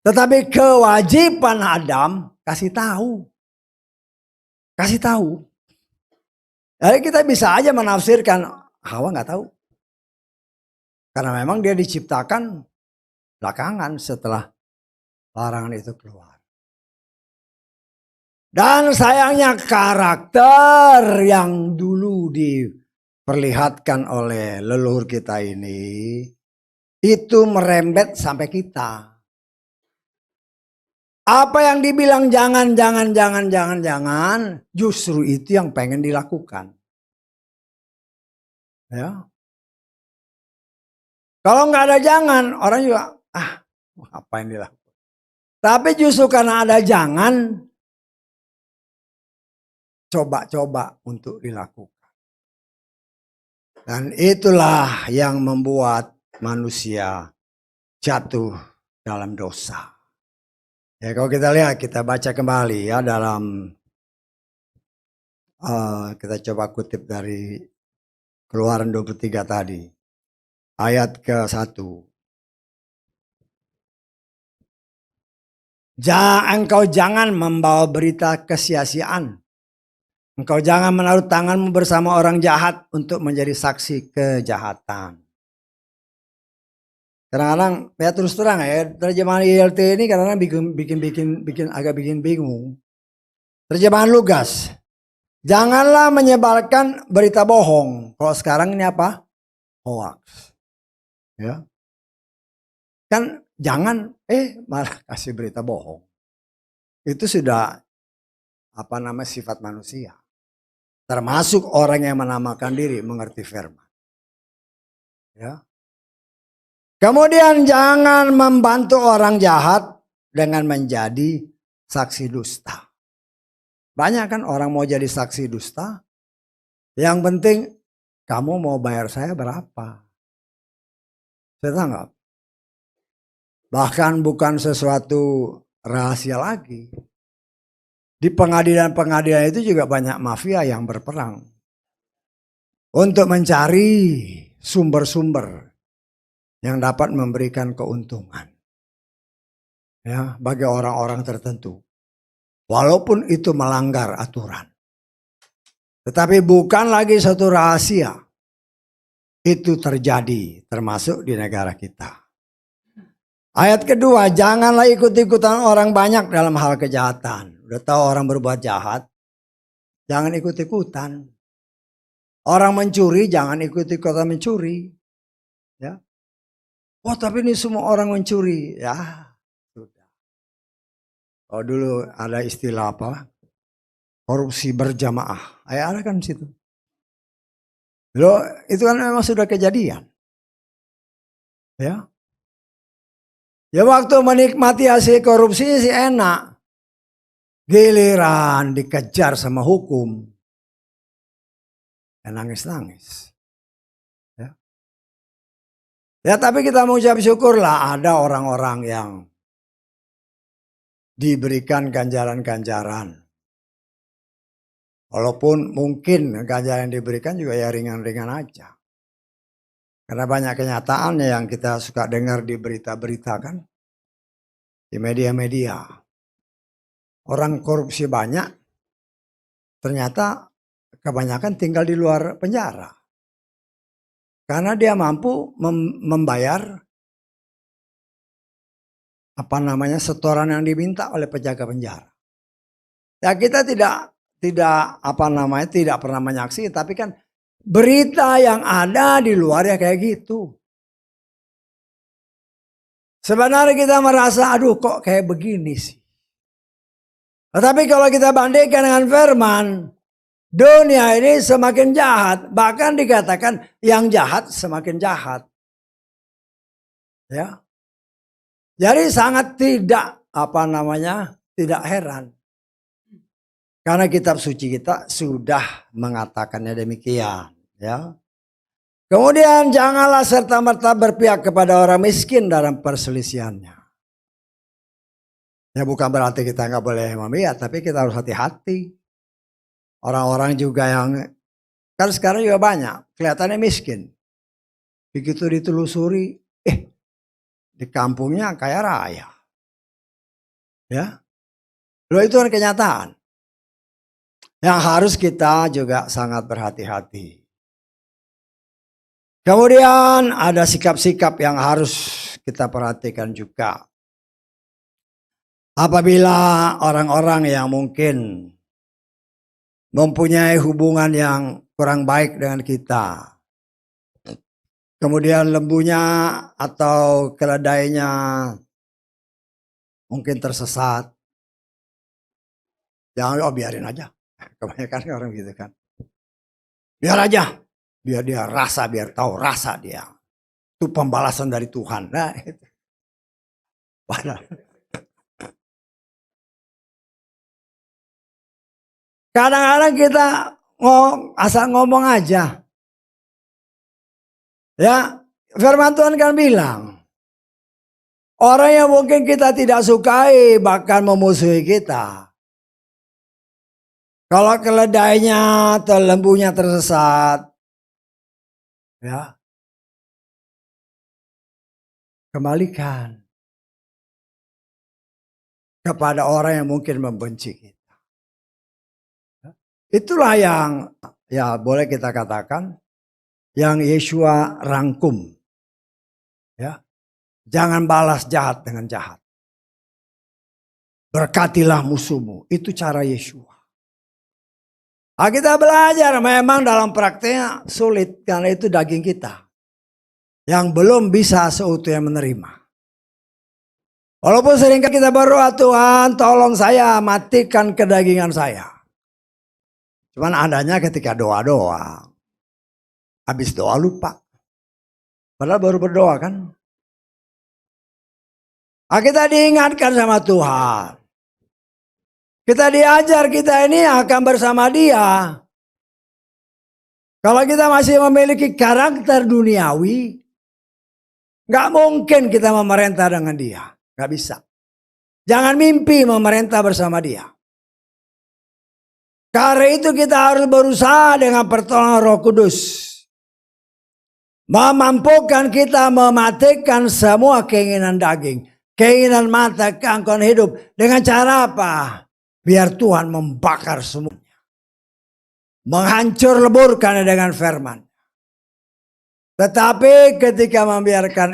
S1: Tetapi kewajiban Adam kasih tahu. Kasih tahu. Jadi kita bisa aja menafsirkan Hawa nggak tahu. Karena memang dia diciptakan belakangan setelah larangan itu keluar. Dan sayangnya karakter yang dulu diperlihatkan oleh leluhur kita ini itu merembet sampai kita. Apa yang dibilang jangan, justru itu yang pengen dilakukan. Ya. Kalau nggak ada jangan, orang juga apa yang dilakukan. Tapi justru karena ada jangan, coba-coba untuk dilakukan. Dan itulah yang membuat manusia jatuh dalam dosa. Ya, kalau kita lihat, kita baca kembali ya dalam kita coba kutip dari Keluaran 23 tadi. Ayat ke-1. Engkau jangan membawa berita kesia-siaan. Engkau jangan menaruh tanganmu bersama orang jahat untuk menjadi saksi kejahatan. Kadang-kadang ya terus terang ya, terjemahan ILT ini kadang-kadang bikin bingung. Terjemahan Lugas. Janganlah menyebarkan berita bohong. Kalau sekarang ini apa? Hoax. Ya. Kan jangan malah kasih berita bohong. Itu sudah sifat manusia. Termasuk orang yang menamakan diri mengerti firman. Ya. Kemudian jangan membantu orang jahat dengan menjadi saksi dusta. Banyak kan orang mau jadi saksi dusta. Yang penting kamu mau bayar saya berapa. Saya tanggap. Bahkan bukan sesuatu rahasia lagi. Di pengadilan-pengadilan itu juga banyak mafia yang berperang. Untuk mencari sumber-sumber yang dapat memberikan keuntungan. Ya, bagi orang-orang tertentu. Walaupun itu melanggar aturan. Tetapi bukan lagi satu rahasia. Itu terjadi termasuk di negara kita. Ayat kedua, janganlah ikut-ikutan orang banyak dalam hal kejahatan. Udah tahu orang berbuat jahat, jangan ikut-ikutan. Orang mencuri, jangan ikut-ikutan mencuri. Ya. Oh tapi ini semua orang mencuri. Ya, sudah. Oh dulu ada istilah apa? Korupsi berjamaah. Ada kan situ. Loh, itu kan memang sudah kejadian. Ya. Ya waktu menikmati hasil korupsi sih enak. Giliran dikejar sama hukum. Ya nangis-nangis. Ya. Ya tapi kita mengucap syukurlah ada orang-orang yang diberikan ganjaran-ganjaran. Walaupun mungkin ganjaran yang diberikan juga ya ringan-ringan aja. Karena banyak kenyataannya yang kita suka dengar di berita-berita kan. Di media-media. Orang korupsi banyak. Ternyata kebanyakan tinggal di luar penjara. Karena dia mampu membayar setoran yang diminta oleh penjaga penjara. Ya kita tidak pernah menyaksikan, tapi kan berita yang ada di luar ya kayak gitu. Sebenarnya kita merasa aduh kok kayak begini sih. Tetapi kalau kita bandingkan dengan firman, dunia ini semakin jahat, bahkan dikatakan yang jahat semakin jahat. Ya. Jadi sangat tidak tidak heran. Karena kitab suci kita sudah mengatakannya demikian, ya. Kemudian janganlah serta-merta berpihak kepada orang miskin dalam perselisihannya. Ya bukan berarti kita nggak boleh memihak, tapi kita harus hati-hati. Orang-orang juga yang kan sekarang juga banyak kelihatannya miskin. Begitu ditelusuri, di kampungnya kaya raya. Ya. Loh itu kan kenyataan. Yang harus kita juga sangat berhati-hati. Kemudian ada sikap-sikap yang harus kita perhatikan juga. Apabila orang-orang yang mungkin mempunyai hubungan yang kurang baik dengan kita. Kemudian lembunya atau keledainya mungkin tersesat. Jangan biarin aja. Kebanyakan orang gitu kan. Biar aja. Biar dia rasa, biar tahu rasa dia. Itu pembalasan dari Tuhan. Nah, itu. Kadang-kadang kita asal ngomong aja. Ya, firman Tuhan kan bilang. Orang yang mungkin kita tidak sukai bahkan memusuhi kita. Kalau keledainya atau lembunya tersesat, ya, kembalikan kepada orang yang mungkin membenci kita. Itulah yang ya boleh kita katakan yang Yeshua rangkum. Ya. Jangan balas jahat dengan jahat. Berkatilah musuhmu. Itu cara Yeshua. Nah, kita belajar memang dalam prakteknya sulit karena itu daging kita yang belum bisa seutuhnya menerima. Walaupun seringkali kita berdoa, Tuhan tolong saya matikan kedagingan saya. Cuman adanya ketika doa-doa. Habis doa lupa. Padahal baru berdoa kan. Nah, kita diingatkan sama Tuhan. Kita diajar kita ini akan bersama Dia. Kalau kita masih memiliki karakter duniawi, gak mungkin kita memerintah dengan Dia. Gak bisa. Jangan mimpi memerintah bersama Dia. Karena itu kita harus berusaha dengan pertolongan Roh Kudus. Memampukan kita mematikan semua keinginan daging. Keinginan mata, keangkuhan hidup. Dengan cara apa? Biar Tuhan membakar semuanya. Menghancur leburkan dengan firman. Tetapi ketika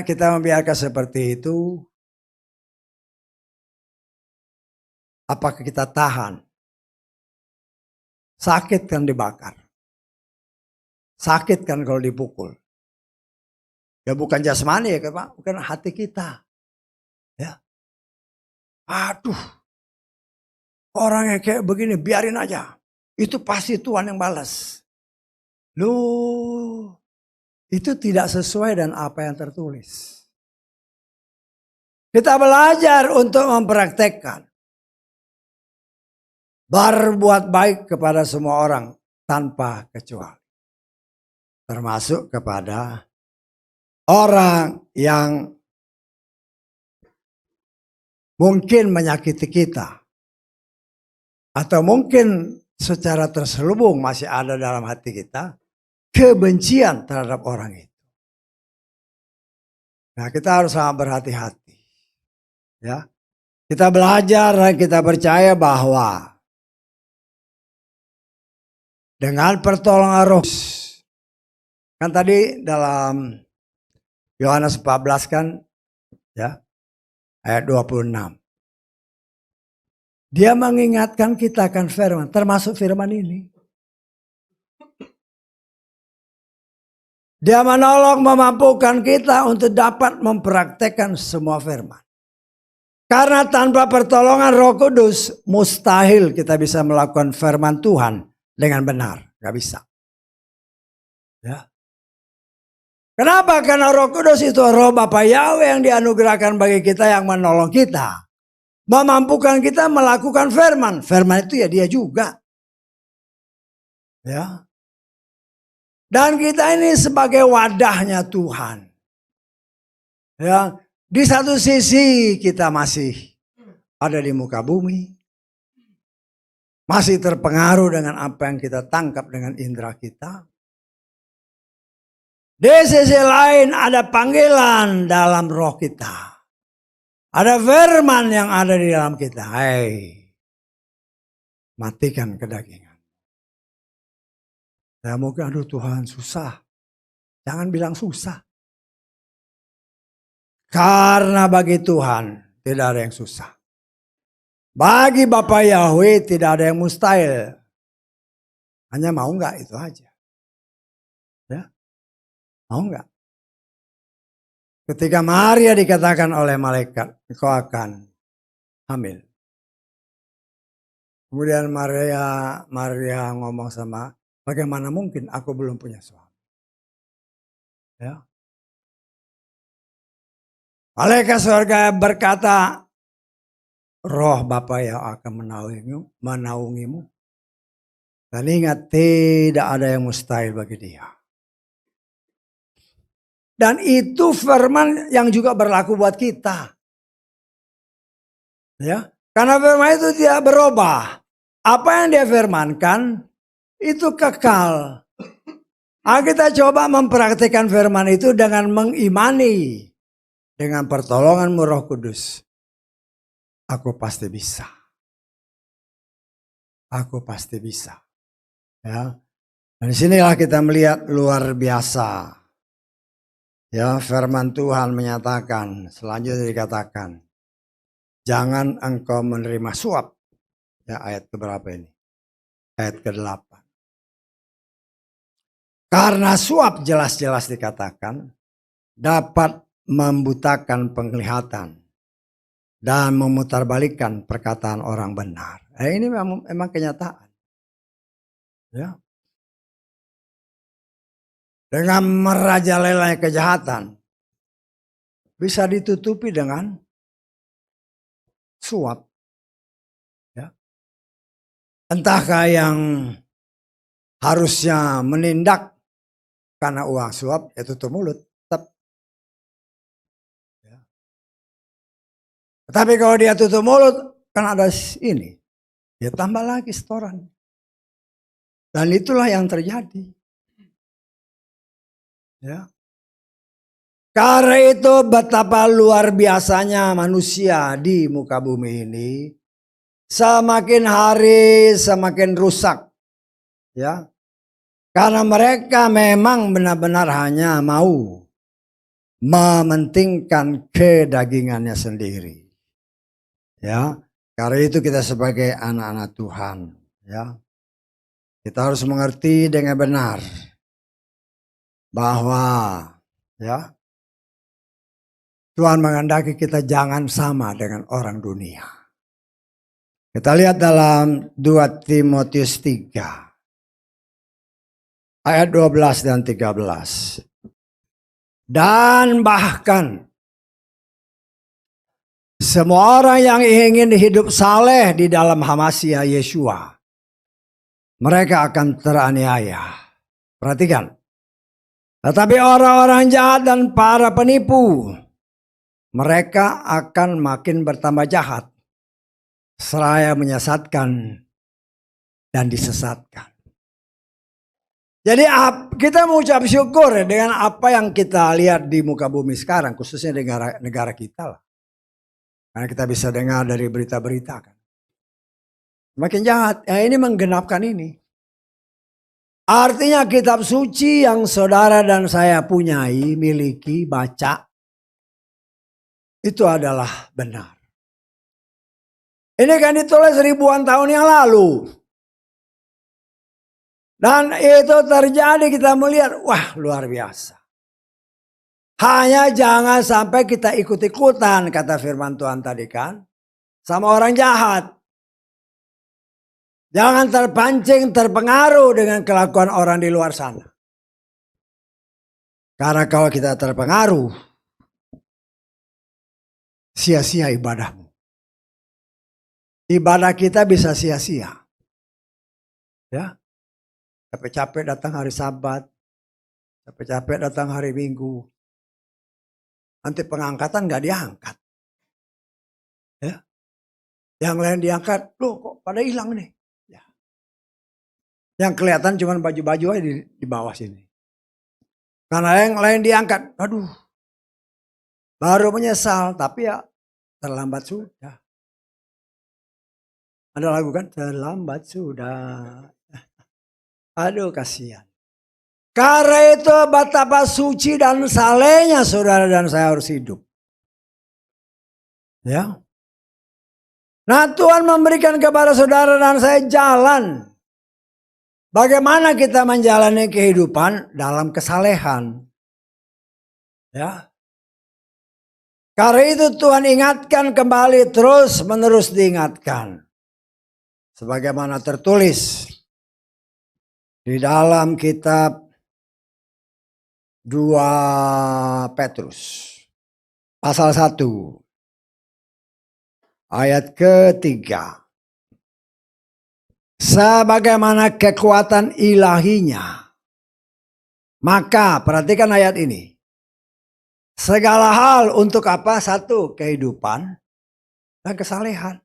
S1: kita membiarkan seperti itu. Apakah kita tahan? Sakit kan dibakar. Sakit kan kalau dipukul. Ya bukan jasmani ya Pak. Bukan hati kita. Ya. Aduh. Orang yang kayak begini biarin aja. Itu pasti Tuhan yang balas. Loh. Itu tidak sesuai dengan apa yang tertulis. Kita belajar untuk mempraktekkan. Berbuat baik kepada semua orang tanpa kecuali. Termasuk kepada orang yang mungkin menyakiti kita. Atau mungkin secara terselubung masih ada dalam hati kita kebencian terhadap orang itu. Nah, kita harus sangat berhati-hati. Ya. Kita belajar dan kita percaya bahwa dengan pertolongan Roh, kan tadi dalam Yohanes 14 kan ya ayat 26. Dia mengingatkan kita akan firman, termasuk firman ini. Dia menolong memampukan kita untuk dapat mempraktekkan semua firman. Karena tanpa pertolongan Roh Kudus, mustahil kita bisa melakukan firman Tuhan dengan benar. Gak bisa. Ya. Kenapa? Karena Roh Kudus itu Roh Bapa Yahweh yang dianugerahkan bagi kita yang menolong kita. Memampukan kita melakukan firman. Firman itu ya dia juga. Ya. Dan kita ini sebagai wadahnya Tuhan. Ya. Di satu sisi kita masih ada di muka bumi. Masih terpengaruh dengan apa yang kita tangkap dengan indera kita. Di sisi lain ada panggilan dalam roh kita. Ada firman yang ada di dalam kita. Hai, matikan kedagingan. Ya mungkin aduh Tuhan susah. Jangan bilang susah. Karena bagi Tuhan tidak ada yang susah. Bagi Bapa Yahweh tidak ada yang mustahil. Hanya mau enggak itu aja. Ya, mau enggak? Ketika Maria dikatakan oleh malaikat, engkau akan hamil. Kemudian Maria ngomong sama, bagaimana mungkin aku belum punya suami? Ya. Malaikat surga berkata, Roh Bapa yang akan menaungimu. Dan ingat, tidak ada yang mustahil bagi Dia. Dan itu firman yang juga berlaku buat kita. Ya, karena firman itu tidak berubah. Apa yang dia firmankan itu kekal. Kita coba mempraktikkan firman itu dengan mengimani dengan pertolongan Roh Kudus. Aku pasti bisa. Aku pasti bisa. Ya. Dan disinilah kita melihat luar biasa. Ya, firman Tuhan menyatakan, selanjutnya dikatakan, jangan engkau menerima suap. Ya, ayat keberapa ini? Ayat ke-8. Karena suap jelas-jelas dikatakan dapat membutakan penglihatan dan memutarbalikkan perkataan orang benar. Ini memang kenyataan. Ya. Dengan merajalelanya kejahatan bisa ditutupi dengan suap. Ya. Entahkah yang harusnya menindak karena uang suap, ya tutup mulut. Tetap. Ya. Tapi kalau dia tutup mulut, kan ada ini. Ya tambah lagi setoran. Dan itulah yang terjadi. Ya. Karena itu betapa luar biasanya manusia di muka bumi ini. Semakin hari semakin rusak. Ya. Karena mereka memang benar-benar hanya mau mementingkan kedagingannya sendiri. Ya. Karena itu kita sebagai anak-anak Tuhan. Ya. Kita harus mengerti dengan benar. Bahwa ya Tuhan menghendaki kita jangan sama dengan orang dunia. Kita lihat dalam 2 Timotius 3 ayat 12 dan 13. Dan bahkan semua orang yang ingin hidup saleh di dalam Hamasiah Yeshua, mereka akan teraniaya. Perhatikan. Tetapi orang-orang jahat dan para penipu, mereka akan makin bertambah jahat, seraya menyesatkan dan disesatkan. Jadi kita mengucap syukur dengan apa yang kita lihat di muka bumi sekarang, khususnya negara kita lah. Karena kita bisa dengar dari berita-berita kan. Makin jahat, ya ini menggenapkan ini. Artinya kitab suci yang saudara dan saya punyai, miliki, baca, itu adalah benar. Ini kan ditulis ribuan tahun yang lalu. Dan itu terjadi kita melihat, wah luar biasa. Hanya jangan sampai kita ikut-ikutan, kata firman Tuhan tadi kan, sama orang jahat. Jangan terpancing, terpengaruh dengan kelakuan orang di luar sana. Karena kalau kita terpengaruh, sia-sia ibadahmu. Ibadah kita bisa sia-sia. Ya, capek-capek datang hari Sabat, capek-capek datang hari Minggu. Nanti pengangkatan gak diangkat. Ya, yang lain diangkat, loh kok pada hilang nih. Ya. Yang kelihatan cuma baju-baju aja di bawah sini. Karena yang lain diangkat, aduh, baru menyesal, tapi ya terlambat sudah. Ada lagu kan, terlambat sudah. Aduh kasihan. Karena itu betapa suci dan salehnya saudara dan saya harus hidup. Ya. Nah Tuhan memberikan kepada saudara dan saya jalan. Bagaimana kita menjalani kehidupan dalam kesalehan. Ya. Karena itu Tuhan ingatkan kembali, terus menerus diingatkan. Sebagaimana tertulis di dalam kitab 2 Petrus pasal 1 ayat ketiga. Sebagaimana kekuatan ilahinya. Maka perhatikan ayat ini. Segala hal untuk apa? 1, kehidupan. dan kesalehan.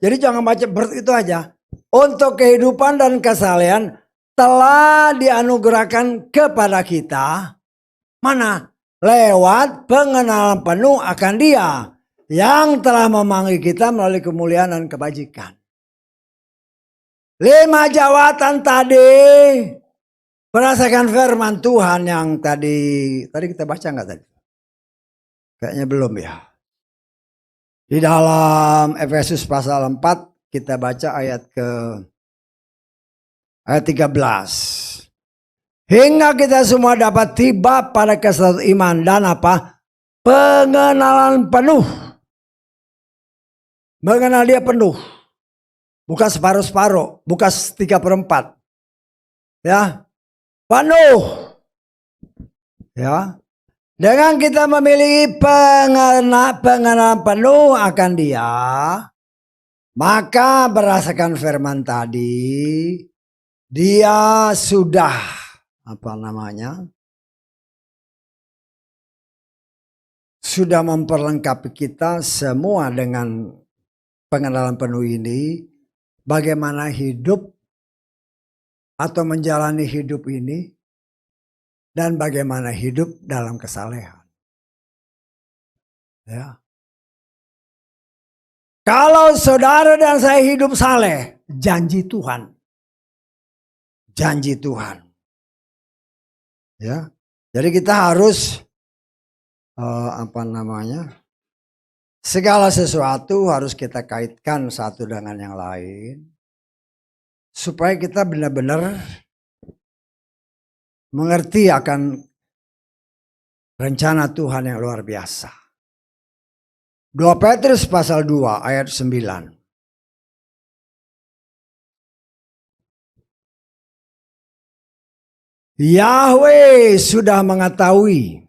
S1: Jadi jangan baca itu aja. Untuk kehidupan dan kesalehan telah dianugerahkan kepada kita. Mana? Lewat pengenalan penuh akan Dia yang telah memanggil kita melalui kemuliaan dan kebajikan. 5 jawatan tadi berdasarkan firman Tuhan yang tadi kita baca nggak tadi? Kayaknya belum ya. Di dalam Efesus pasal 4 kita baca ayat 13. Hingga kita semua dapat tiba pada kesatuan iman dan apa? Pengenalan penuh. Mengenal Dia penuh. Bukan separuh-separuh, bukan 3/4. Ya. Penuh. Ya. Dengan kita memiliki pengenalan penuh akan Dia, maka berdasarkan firman tadi, Dia sudah sudah memperlengkapi kita semua dengan pengenalan penuh ini, bagaimana hidup atau menjalani hidup ini, dan bagaimana hidup dalam kesalehan. Ya. Kalau saudara dan saya hidup saleh, janji Tuhan. Janji Tuhan. Ya. Jadi kita harus segala sesuatu harus kita kaitkan satu dengan yang lain. Supaya kita benar-benar mengerti akan rencana Tuhan yang luar biasa. 2 Petrus pasal 2 ayat 9. Yahweh sudah mengetahui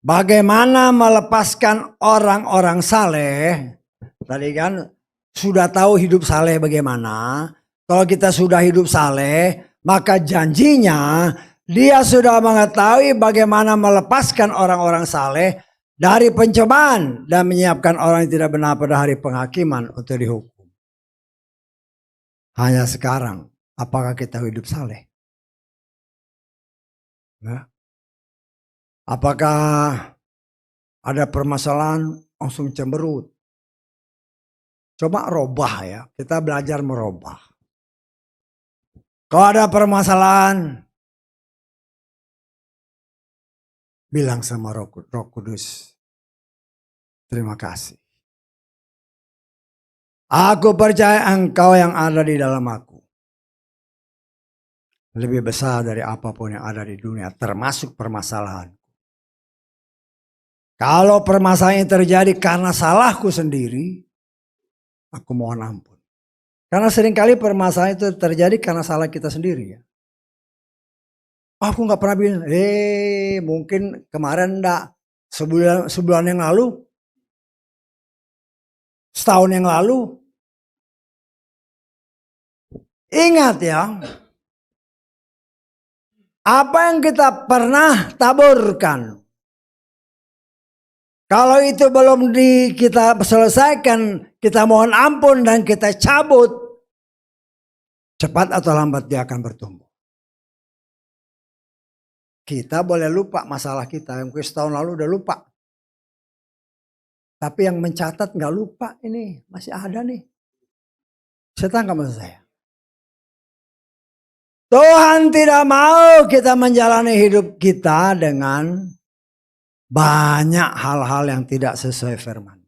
S1: bagaimana melepaskan orang-orang saleh. Tadi kan sudah tahu hidup saleh bagaimana. Kalau kita sudah hidup saleh, maka janjinya Dia sudah mengetahui bagaimana melepaskan orang-orang saleh dari pencobaan dan menyiapkan orang yang tidak benar pada hari penghakiman untuk dihukum. Hanya sekarang, apakah kita hidup saleh? Ya. Apakah ada permasalahan langsung cemberut? Coba robah ya, kita belajar merubah. Kalau ada permasalahan, bilang sama Roh Kudus, terima kasih. Aku percaya Engkau yang ada di dalam aku lebih besar dari apapun yang ada di dunia, termasuk permasalahan. Kalau permasalahan yang terjadi karena salahku sendiri, aku mohon ampun. Karena seringkali permasalahan itu terjadi karena salah kita sendiri ya. Aku nggak pernah bilang, mungkin kemarin enggak, sebulan yang lalu, setahun yang lalu. Ingat ya, apa yang kita pernah taburkan, kalau itu belum kita selesaikan, kita mohon ampun dan kita cabut, cepat atau lambat dia akan bertumbuh. Kita boleh lupa masalah kita, yang setahun lalu udah lupa. Tapi yang mencatat nggak lupa, ini masih ada nih. Setan nggak maksud saya. Tuhan tidak mau kita menjalani hidup kita dengan banyak hal-hal yang tidak sesuai firman.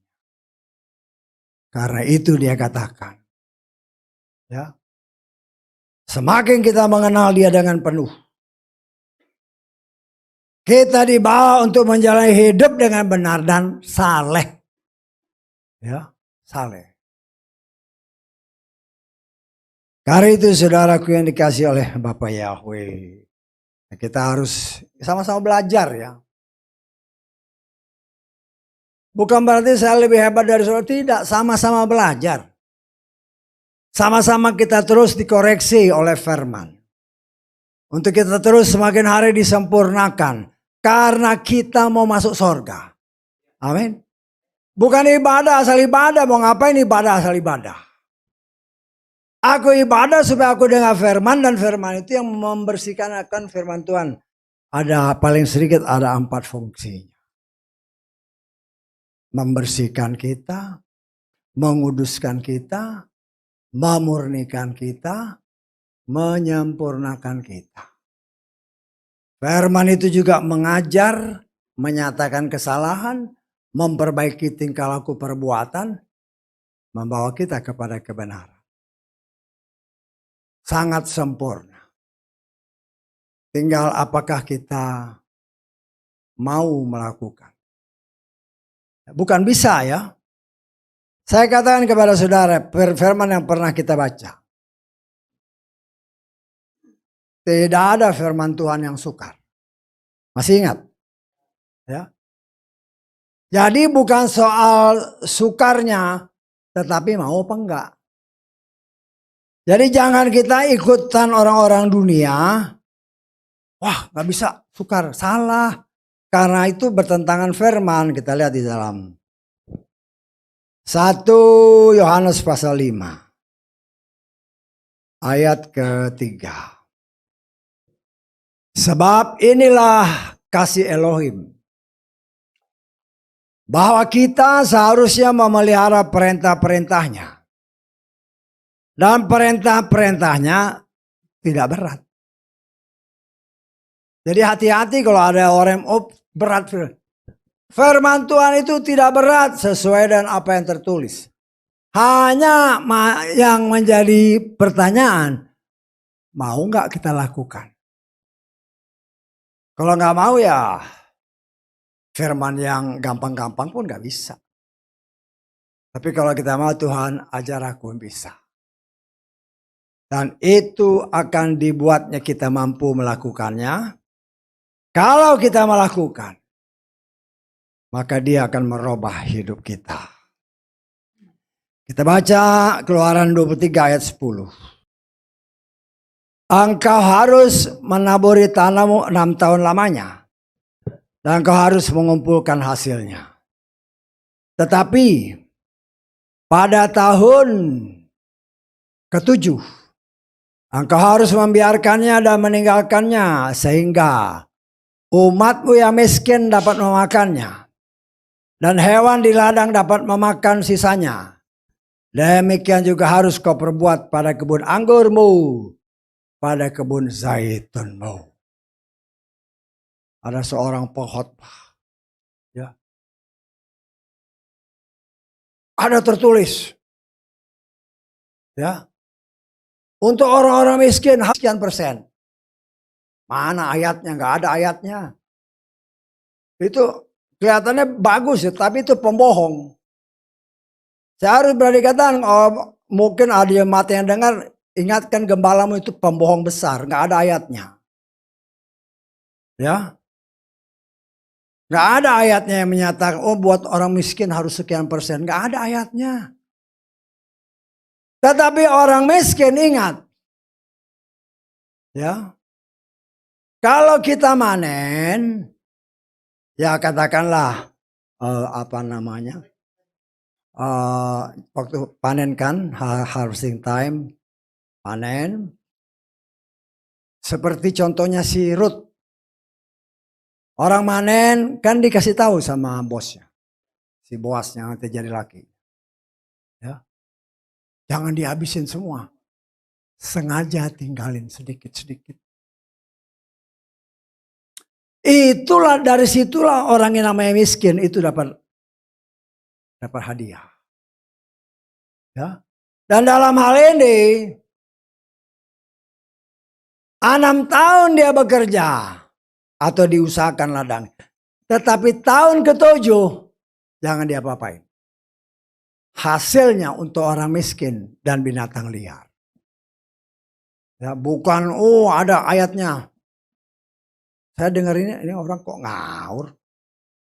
S1: Karena itu Dia katakan, ya, semakin kita mengenal Dia dengan penuh, kita dibawa untuk menjalani hidup dengan benar dan saleh. Ya, saleh. Karena itu saudaraku yang dikasih oleh Bapak Yahweh, kita harus sama-sama belajar ya. Bukan berarti saya lebih hebat dari saudara, tidak, sama-sama belajar. Sama-sama kita terus dikoreksi oleh firman. Untuk kita terus semakin hari disempurnakan. Karena kita mau masuk surga. Amin. Bukan ibadah asal ibadah. Mau ngapain ibadah asal ibadah? Aku ibadah supaya aku dengar firman, dan firman itu yang membersihkan akan firman Tuhan. Ada paling sedikit ada 4 fungsinya. Membersihkan kita, menguduskan kita, memurnikan kita, menyempurnakan kita. Firman itu juga mengajar, menyatakan kesalahan, memperbaiki tingkah laku perbuatan, membawa kita kepada kebenaran. Sangat sempurna. Tinggal apakah kita mau melakukan. Bukan bisa ya. Saya katakan kepada saudara, firman yang pernah kita baca. Tidak ada firman Tuhan yang sukar. Masih ingat? Ya. Jadi bukan soal sukarnya, tetapi mau apa enggak. Jadi jangan kita ikutan orang-orang dunia. Wah, gak bisa, sukar, salah. Karena itu bertentangan firman. Kita lihat di dalam 1 Yohanes pasal 5. Ayat ketiga. Sebab inilah kasih Elohim. Bahwa kita seharusnya memelihara perintah-perintahnya. Dan perintah-perintahnya tidak berat. Jadi hati-hati kalau ada orang berat. Firman Tuhan itu tidak berat sesuai dengan apa yang tertulis. Hanya yang menjadi pertanyaan, mau nggak kita lakukan? Kalau nggak mau ya firman yang gampang-gampang pun nggak bisa. Tapi kalau kita mau, Tuhan ajar aku bisa. Dan itu akan dibuatnya kita mampu melakukannya. Kalau kita melakukan, maka dia akan merubah hidup kita. Kita baca Keluaran 23 ayat 10. Engkau harus menaburi tanahmu 6 tahun lamanya. Dan engkau harus mengumpulkan hasilnya. Tetapi pada tahun ke-7, engkau harus membiarkannya dan meninggalkannya sehingga umatmu yang miskin dapat memakannya. Dan hewan di ladang dapat memakan sisanya. Demikian juga harus kau perbuat pada kebun anggurmu, pada kebun zaitunmu. Ada seorang pengkhotbah. Ya. Ada tertulis. Ya. Untuk orang-orang miskin sekian persen. Mana ayatnya? Nggak ada ayatnya. Itu kelihatannya bagus ya, tapi itu pembohong. Saya harus berani katakan, mungkin ada yang mati yang dengar, ingatkan gembalamu itu pembohong besar. Nggak ada ayatnya. Ya. Nggak ada ayatnya yang menyatakan, buat orang miskin harus sekian persen. Nggak ada ayatnya. Tetapi orang miskin ingat. Ya. Kalau kita manen, ya katakanlah apa namanya, waktu panen kan, harvesting time, panen. Seperti contohnya si Ruth. Orang manen kan dikasih tahu sama bosnya, si bosnya nanti jadi laki. Ya, jangan dihabisin semua, sengaja tinggalin sedikit-sedikit. Itulah dari situlah orang yang namanya miskin itu dapat hadiah. Ya. Dan dalam hal ini 6 tahun dia bekerja atau diusahakan ladang. Tetapi tahun ke-7 jangan diapa-apain. Hasilnya untuk orang miskin dan binatang liar. Ya, bukan ada ayatnya. Saya dengar ini orang kok ngawur.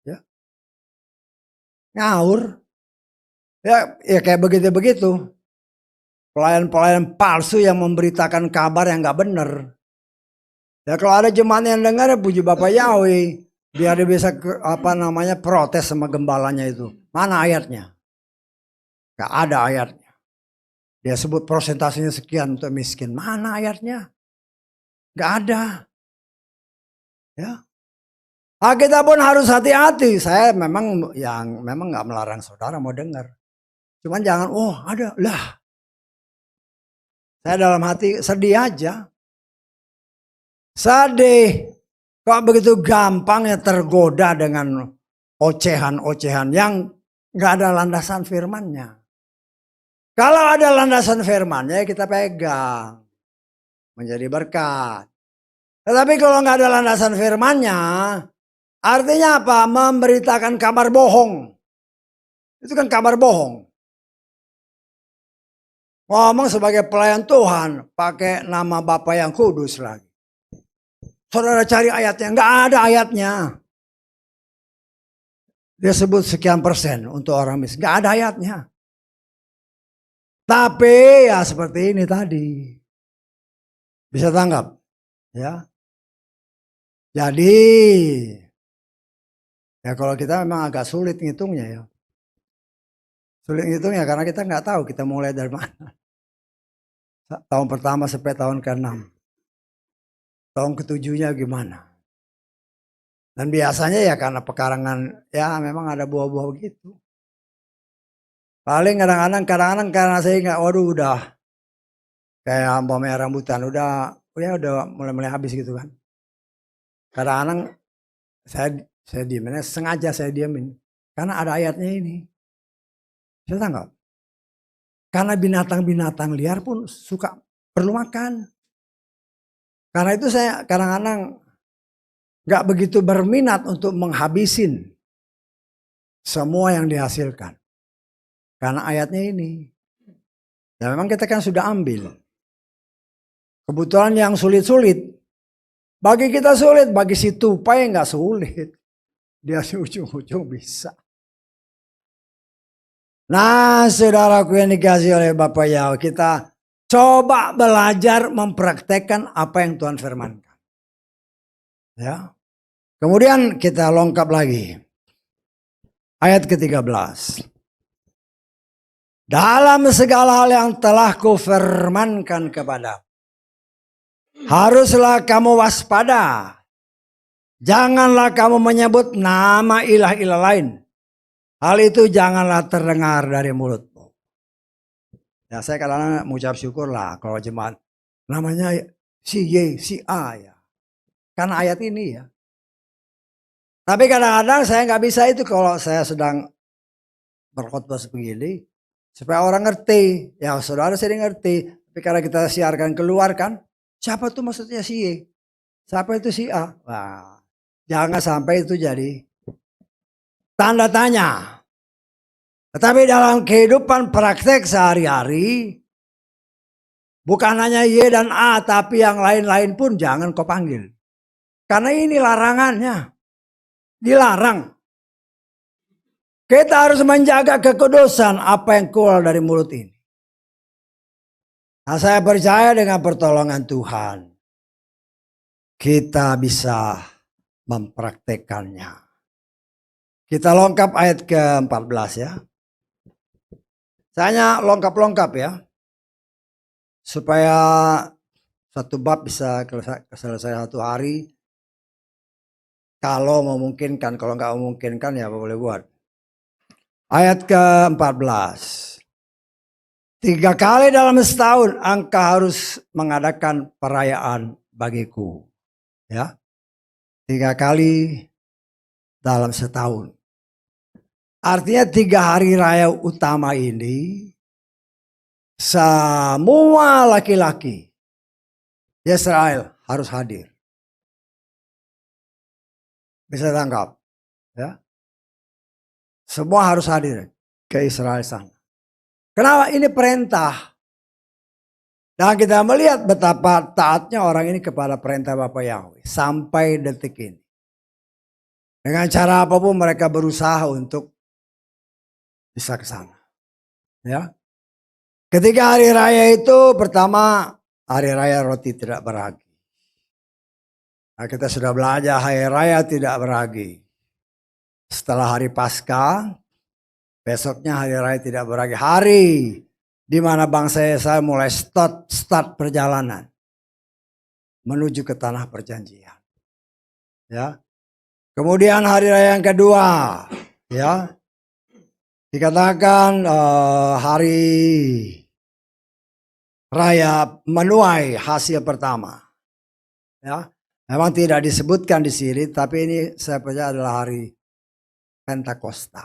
S1: Ya. Ngawur. Ya kayak begitu-begitu. Pelayan-pelayan palsu yang memberitakan kabar yang gak benar. Ya kalau ada jemaat yang dengar, puji Bapak Yahweh. Biar dia bisa protes sama gembalanya itu. Mana ayatnya? Gak ada ayatnya. Dia sebut persentasenya sekian untuk miskin. Mana ayatnya? Gak ada. Ya. Kita pun harus hati-hati. Saya memang nggak melarang saudara mau dengar. Cuman jangan, ada lah. Saya dalam hati sedih aja. Sedih. Kok begitu gampangnya tergoda dengan ocehan-ocehan yang nggak ada landasan firmannya. Kalau ada landasan firmannya kita pegang. Menjadi berkat. Tetapi kalau nggak ada landasan firmannya, artinya apa? Memberitakan kabar bohong. Itu kan kabar bohong. Ngomong sebagai pelayan Tuhan, pakai nama Bapa yang kudus lagi. Saudara cari ayatnya, nggak ada ayatnya. Dia sebut sekian persen untuk orang miskin, nggak ada ayatnya. Tapi ya seperti ini tadi, bisa tanggap, ya. Jadi, ya kalau kita memang agak sulit ngitungnya ya. Sulit ngitungnya karena kita nggak tahu kita mulai dari mana. Tahun pertama sampai tahun ke-6. Tahun ke-7-nya gimana? Dan biasanya ya karena pekarangan ya memang ada buah-buah begitu. Paling kadang-kadang karena saya nggak, udah kayak umpamanya rambutan udah mulai habis gitu kan. Kadang-kadang saya diemin, sengaja saya diemin karena ada ayatnya ini. Saya tangkap. Karena binatang-binatang liar pun suka perlu makan. Karena itu saya kadang-kadang gak begitu berminat untuk menghabisin semua yang dihasilkan. Karena ayatnya ini. Ya memang kita kan sudah ambil. Kebetulan yang sulit-sulit. Bagi kita sulit, bagi si tupai gak sulit. Dia di ujung-ujung bisa. Nah, saudaraku yang dikasih oleh Bapak Yahweh, kita coba belajar mempraktekkan apa yang Tuhan firmankan. Ya. Kemudian kita lengkap lagi. Ayat ke-13. Dalam segala hal yang telah kufirmankan kepada, haruslah kamu waspada. Janganlah kamu menyebut nama ilah-ilah lain. Hal itu janganlah terdengar dari mulutmu. Ya saya kadang-kadang mengucap syukur lah kalau jemaat namanya si Y, si A ya. Karena ayat ini ya. Tapi kadang-kadang saya nggak bisa itu kalau saya sedang berkhotbah begini. Supaya orang ngerti. Ya saudara sering ngerti. Tapi karena kita siarkan keluar kan. Siapa tuh maksudnya si Y? Siapa itu si A? Wah, jangan sampai itu jadi tanda tanya. Tetapi dalam kehidupan praktek sehari-hari, bukan hanya Y dan A, tapi yang lain-lain pun jangan kau panggil. Karena ini larangannya. Dilarang. Kita harus menjaga kekudusan apa yang keluar dari mulut ini. Nah, saya percaya dengan pertolongan Tuhan, kita bisa mempraktekannya. Kita lengkap ayat ke-14 ya. Saya lengkap-lengkap ya. Supaya satu bab bisa selesai satu hari. Kalau memungkinkan, kalau nggak memungkinkan ya boleh buat. Ayat ke-14. 3 kali dalam setahun engkau harus mengadakan perayaan bagiku. Ya. 3 kali dalam setahun. Artinya 3 hari raya utama ini semua laki-laki Israel harus hadir. Bisa tangkap, ya. Semua harus hadir ke Israel sana. Kenapa? Ini perintah. Dan kita melihat betapa taatnya orang ini kepada perintah Bapa Yahweh sampai detik ini. Dengan cara apapun mereka berusaha untuk bisa ke sana. Ya. Ketika hari raya itu pertama hari raya roti tidak beragi. Nah, kita sudah belajar hari raya tidak beragi. Setelah hari Paskah, besoknya hari raya tidak beragi. Hari di mana bangsa Israel mulai start perjalanan menuju ke tanah perjanjian. Ya. Kemudian hari raya yang kedua, ya, dikatakan hari raya menuai hasil pertama. Ya, memang tidak disebutkan di sini, tapi ini saya percaya adalah hari Pentakosta.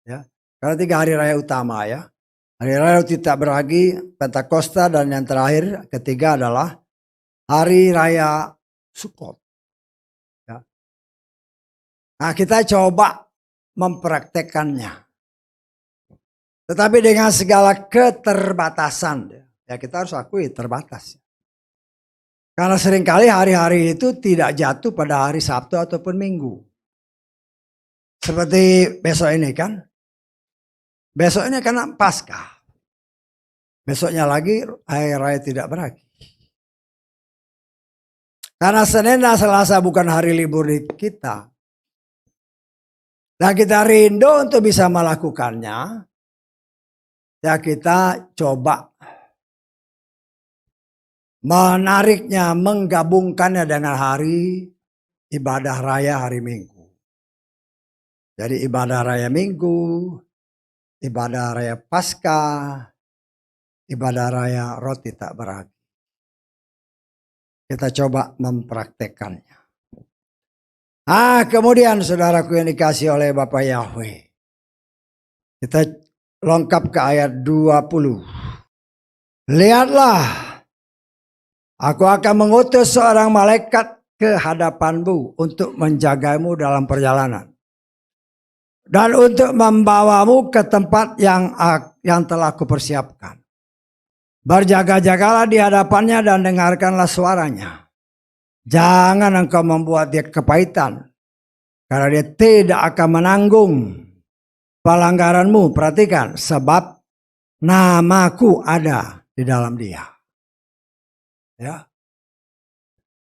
S1: Ya, karena 3 hari raya utama ya. Hari raya tidak beragi, Pentakosta, dan yang terakhir ketiga adalah hari raya Sukot. Ya. Nah, kita coba mempraktekkannya. Tetapi dengan segala keterbatasan, ya kita harus akui terbatas. Karena seringkali hari-hari itu tidak jatuh pada hari Sabtu ataupun Minggu. Seperti besok ini kan. Besok ini karena Paskah. Besoknya lagi hari raya tidak beragi. Karena Senin dan Selasa bukan hari libur di kita. Dan kita rindu untuk bisa melakukannya. Ya kita coba menariknya, menggabungkannya dengan hari ibadah raya hari Minggu. Jadi ibadah raya Minggu, ibadah raya Paskah, ibadah raya roti tak beragi. Kita coba mempraktekkannya. Kemudian saudaraku yang dikasih oleh Bapak Yahweh. Kita lengkap ke ayat 20. Lihatlah, aku akan mengutus seorang malaikat ke hadapanmu untuk menjagamu dalam perjalanan. Dan untuk membawamu ke tempat yang telah kupersiapkan. Berjaga-jagalah di hadapannya dan dengarkanlah suaranya. Jangan engkau membuat dia kepahitan. Karena dia tidak akan menanggung pelanggaranmu. Perhatikan, sebab namaku ada di dalam dia. Ya.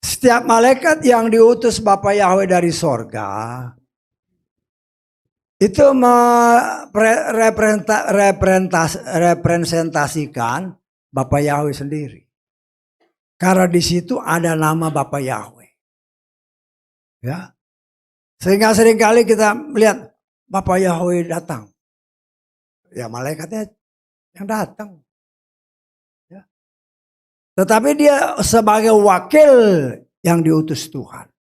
S1: Setiap malaikat yang diutus Bapa Yahweh dari sorga, itu merepresentasikan Bapa Yahweh sendiri. Karena di situ ada nama Bapa Yahweh. Ya. Sehingga seringkali kita melihat Bapa Yahweh datang. Ya malaikatnya yang datang. Ya. Tetapi dia sebagai wakil yang diutus Tuhan.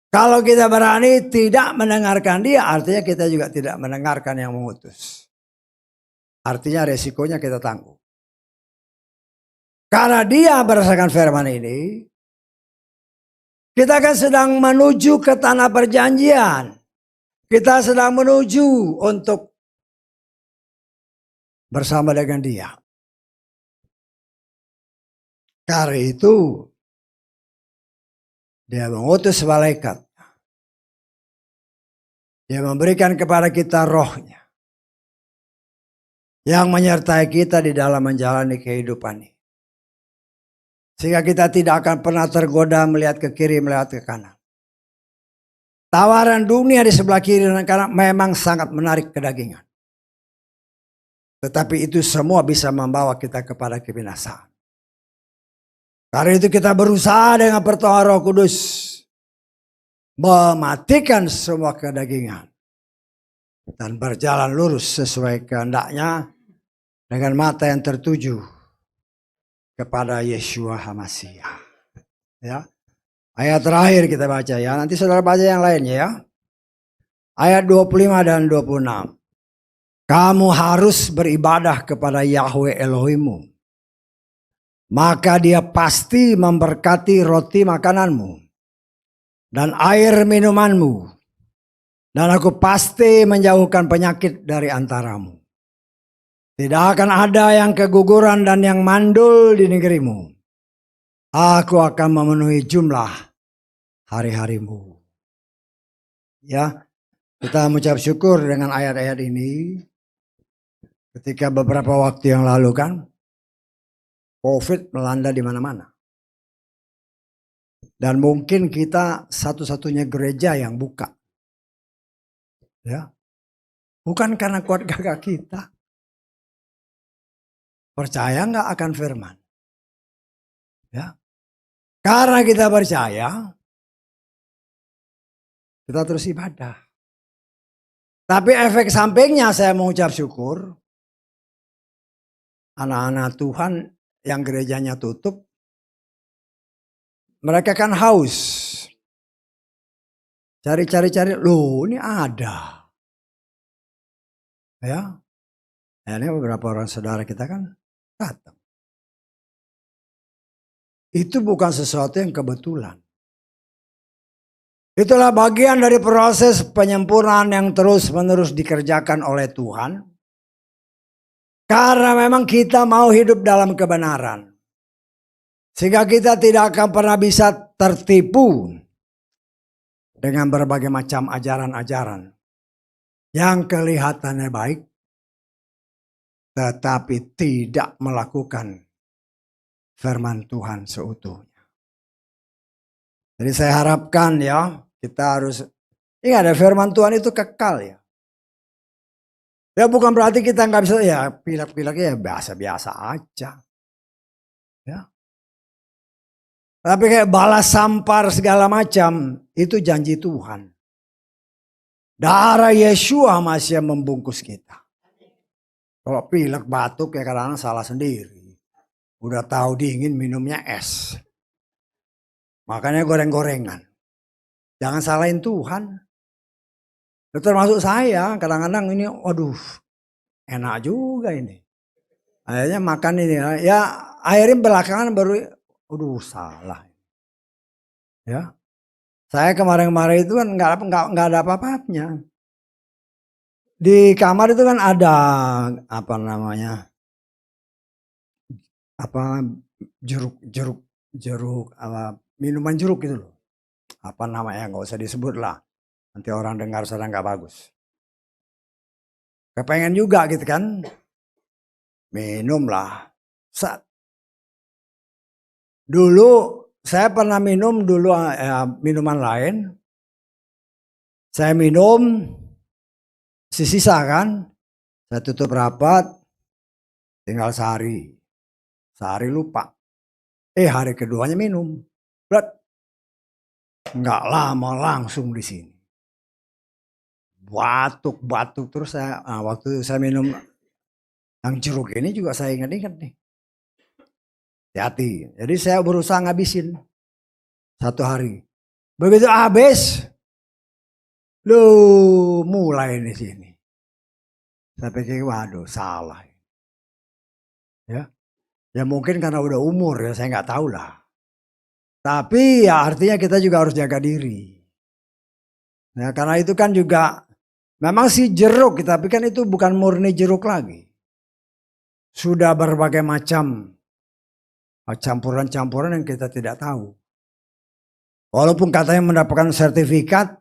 S1: Kalau kita berani tidak mendengarkan dia, artinya kita juga tidak mendengarkan yang mengutus. Artinya resikonya kita tanggung. Karena dia berdasarkan firman ini, kita kan sedang menuju ke tanah perjanjian. Kita sedang menuju untuk bersama dengan dia. Karena itu, dia mengutus malaikat. Dia memberikan kepada kita rohnya. Yang menyertai kita di dalam menjalani kehidupan ini. Sehingga kita tidak akan pernah tergoda melihat ke kiri, melihat ke kanan. Tawaran dunia di sebelah kiri dan kanan memang sangat menarik kedagingan. Tetapi itu semua bisa membawa kita kepada kebinasaan. Karena itu kita berusaha dengan pertolongan Roh Kudus mematikan semua kedagingan dan berjalan lurus sesuai kehendaknya dengan mata yang tertuju kepada Yeshua HaMashiach. Ya. Ayat terakhir kita baca ya. Nanti saudara baca yang lainnya ya. Ayat 25 dan 26. Kamu harus beribadah kepada Yahweh Elohimmu. Maka dia pasti memberkati roti makananmu dan air minumanmu. Dan aku pasti menjauhkan penyakit dari antaramu. Tidak akan ada yang keguguran dan yang mandul di negerimu. Aku akan memenuhi jumlah hari-harimu. Ya, kita mengucap syukur dengan ayat-ayat ini. Ketika beberapa waktu yang lalu kan, COVID melanda di mana-mana. Dan mungkin kita satu-satunya gereja yang buka. Ya. Bukan karena kuat gagah kita. Percaya nggak akan firman? Ya. Karena kita percaya, kita terus ibadah. Tapi efek sampingnya saya mengucap syukur. Anak-anak Tuhan yang gerejanya tutup, mereka kan haus. Cari-cari, loh ini ada. Ya, ini beberapa orang saudara kita kan datang. Itu bukan sesuatu yang kebetulan. Itulah bagian dari proses penyempurnaan yang terus-menerus dikerjakan oleh Tuhan. Karena memang kita mau hidup dalam kebenaran. Sehingga kita tidak akan pernah bisa tertipu dengan berbagai macam ajaran-ajaran yang kelihatannya baik, tetapi tidak melakukan firman Tuhan seutuhnya. Jadi saya harapkan ya, kita harus ingat ya, firman Tuhan itu kekal ya. Ya bukan berarti kita nggak bisa ya pilek-pileknya ya biasa-biasa aja. Ya. Tapi kayak balas sampar segala macam itu janji Tuhan. Darah Yesua masih membungkus kita. Kalau pilek batuk ya kadang salah sendiri. Udah tahu dingin minumnya es. Makanya goreng-gorengan. Jangan salahin Tuhan. Termasuk saya kadang-kadang ini waduh enak juga ini. Akhirnya makan ini ya akhirnya belakangan baru salah. Ya. Saya kemarin-kemarin itu kan nggak ada apa-apanya. Di kamar itu kan ada apa namanya? Apa jeruk apa minuman jeruk gitu loh. Apa namanya nggak usah disebut lah. Nanti orang dengar sedang nggak bagus. Kepengen juga gitu kan. Minum lah. Dulu saya pernah minum dulu minuman lain. Saya minum sisa kan. Saya tutup rapat. Tinggal sehari. Sehari lupa. Hari keduanya minum. Nggak lama langsung di sini. Batuk terus saya waktu saya minum yang jeruk ini juga saya ingat-ingat nih. Hati. Jadi saya berusaha ngabisin 1 hari. Begitu habis, mulai di sini. Saya pikir waduh salah. Ya mungkin karena udah umur ya saya nggak tahu lah. Tapi ya artinya kita juga harus jaga diri. Nah, karena itu kan juga memang sih jeruk, tapi kan itu bukan murni jeruk lagi. Sudah berbagai macam campuran-campuran yang kita tidak tahu. Walaupun katanya mendapatkan sertifikat,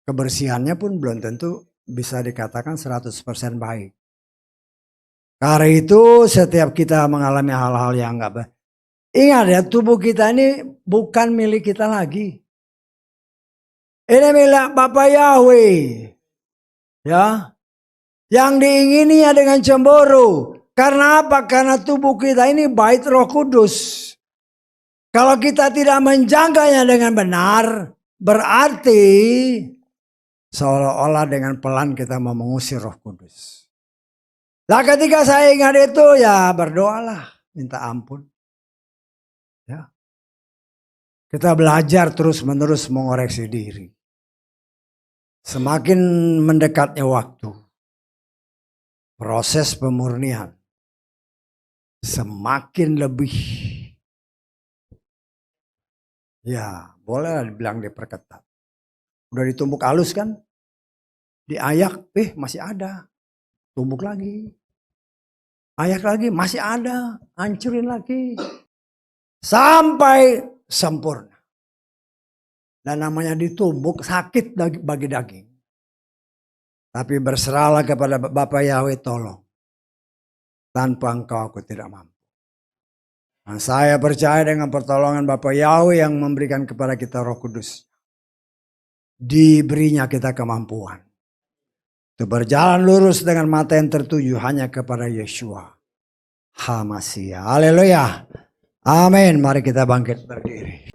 S1: kebersihannya pun belum tentu bisa dikatakan 100% baik. Karena itu setiap kita mengalami hal-hal yang enggak baik. Ingat ya, tubuh kita ini bukan milik kita lagi. Ini milik Bapa Yahweh. Ya. Yang diingininya dengan cemburu. Karena apa? Karena tubuh kita ini bait Roh Kudus. Kalau kita tidak menjaganya dengan benar, berarti seolah-olah dengan pelan kita mau mengusir Roh Kudus. Nah ketika saya ingat itu ya berdoalah, minta ampun. Ya. Kita belajar terus-menerus mengoreksi diri. Semakin mendekatnya waktu, proses pemurnian semakin lebih, ya boleh dibilang diperketat. Udah ditumbuk halus kan, diayak, masih ada, tumbuk lagi, ayak lagi, masih ada, hancurin lagi, sampai sempurna. Dan namanya ditumbuk sakit bagi daging. Tapi berserahlah kepada Bapa Yahweh, tolong. Tanpa Engkau aku tidak mampu. Dan saya percaya dengan pertolongan Bapa Yahweh yang memberikan kepada kita Roh Kudus. Diberinya kita kemampuan. Untuk berjalan lurus dengan mata yang tertuju hanya kepada Yeshua HaMashiach. Haleluya. Amin. Mari kita bangkit berdiri.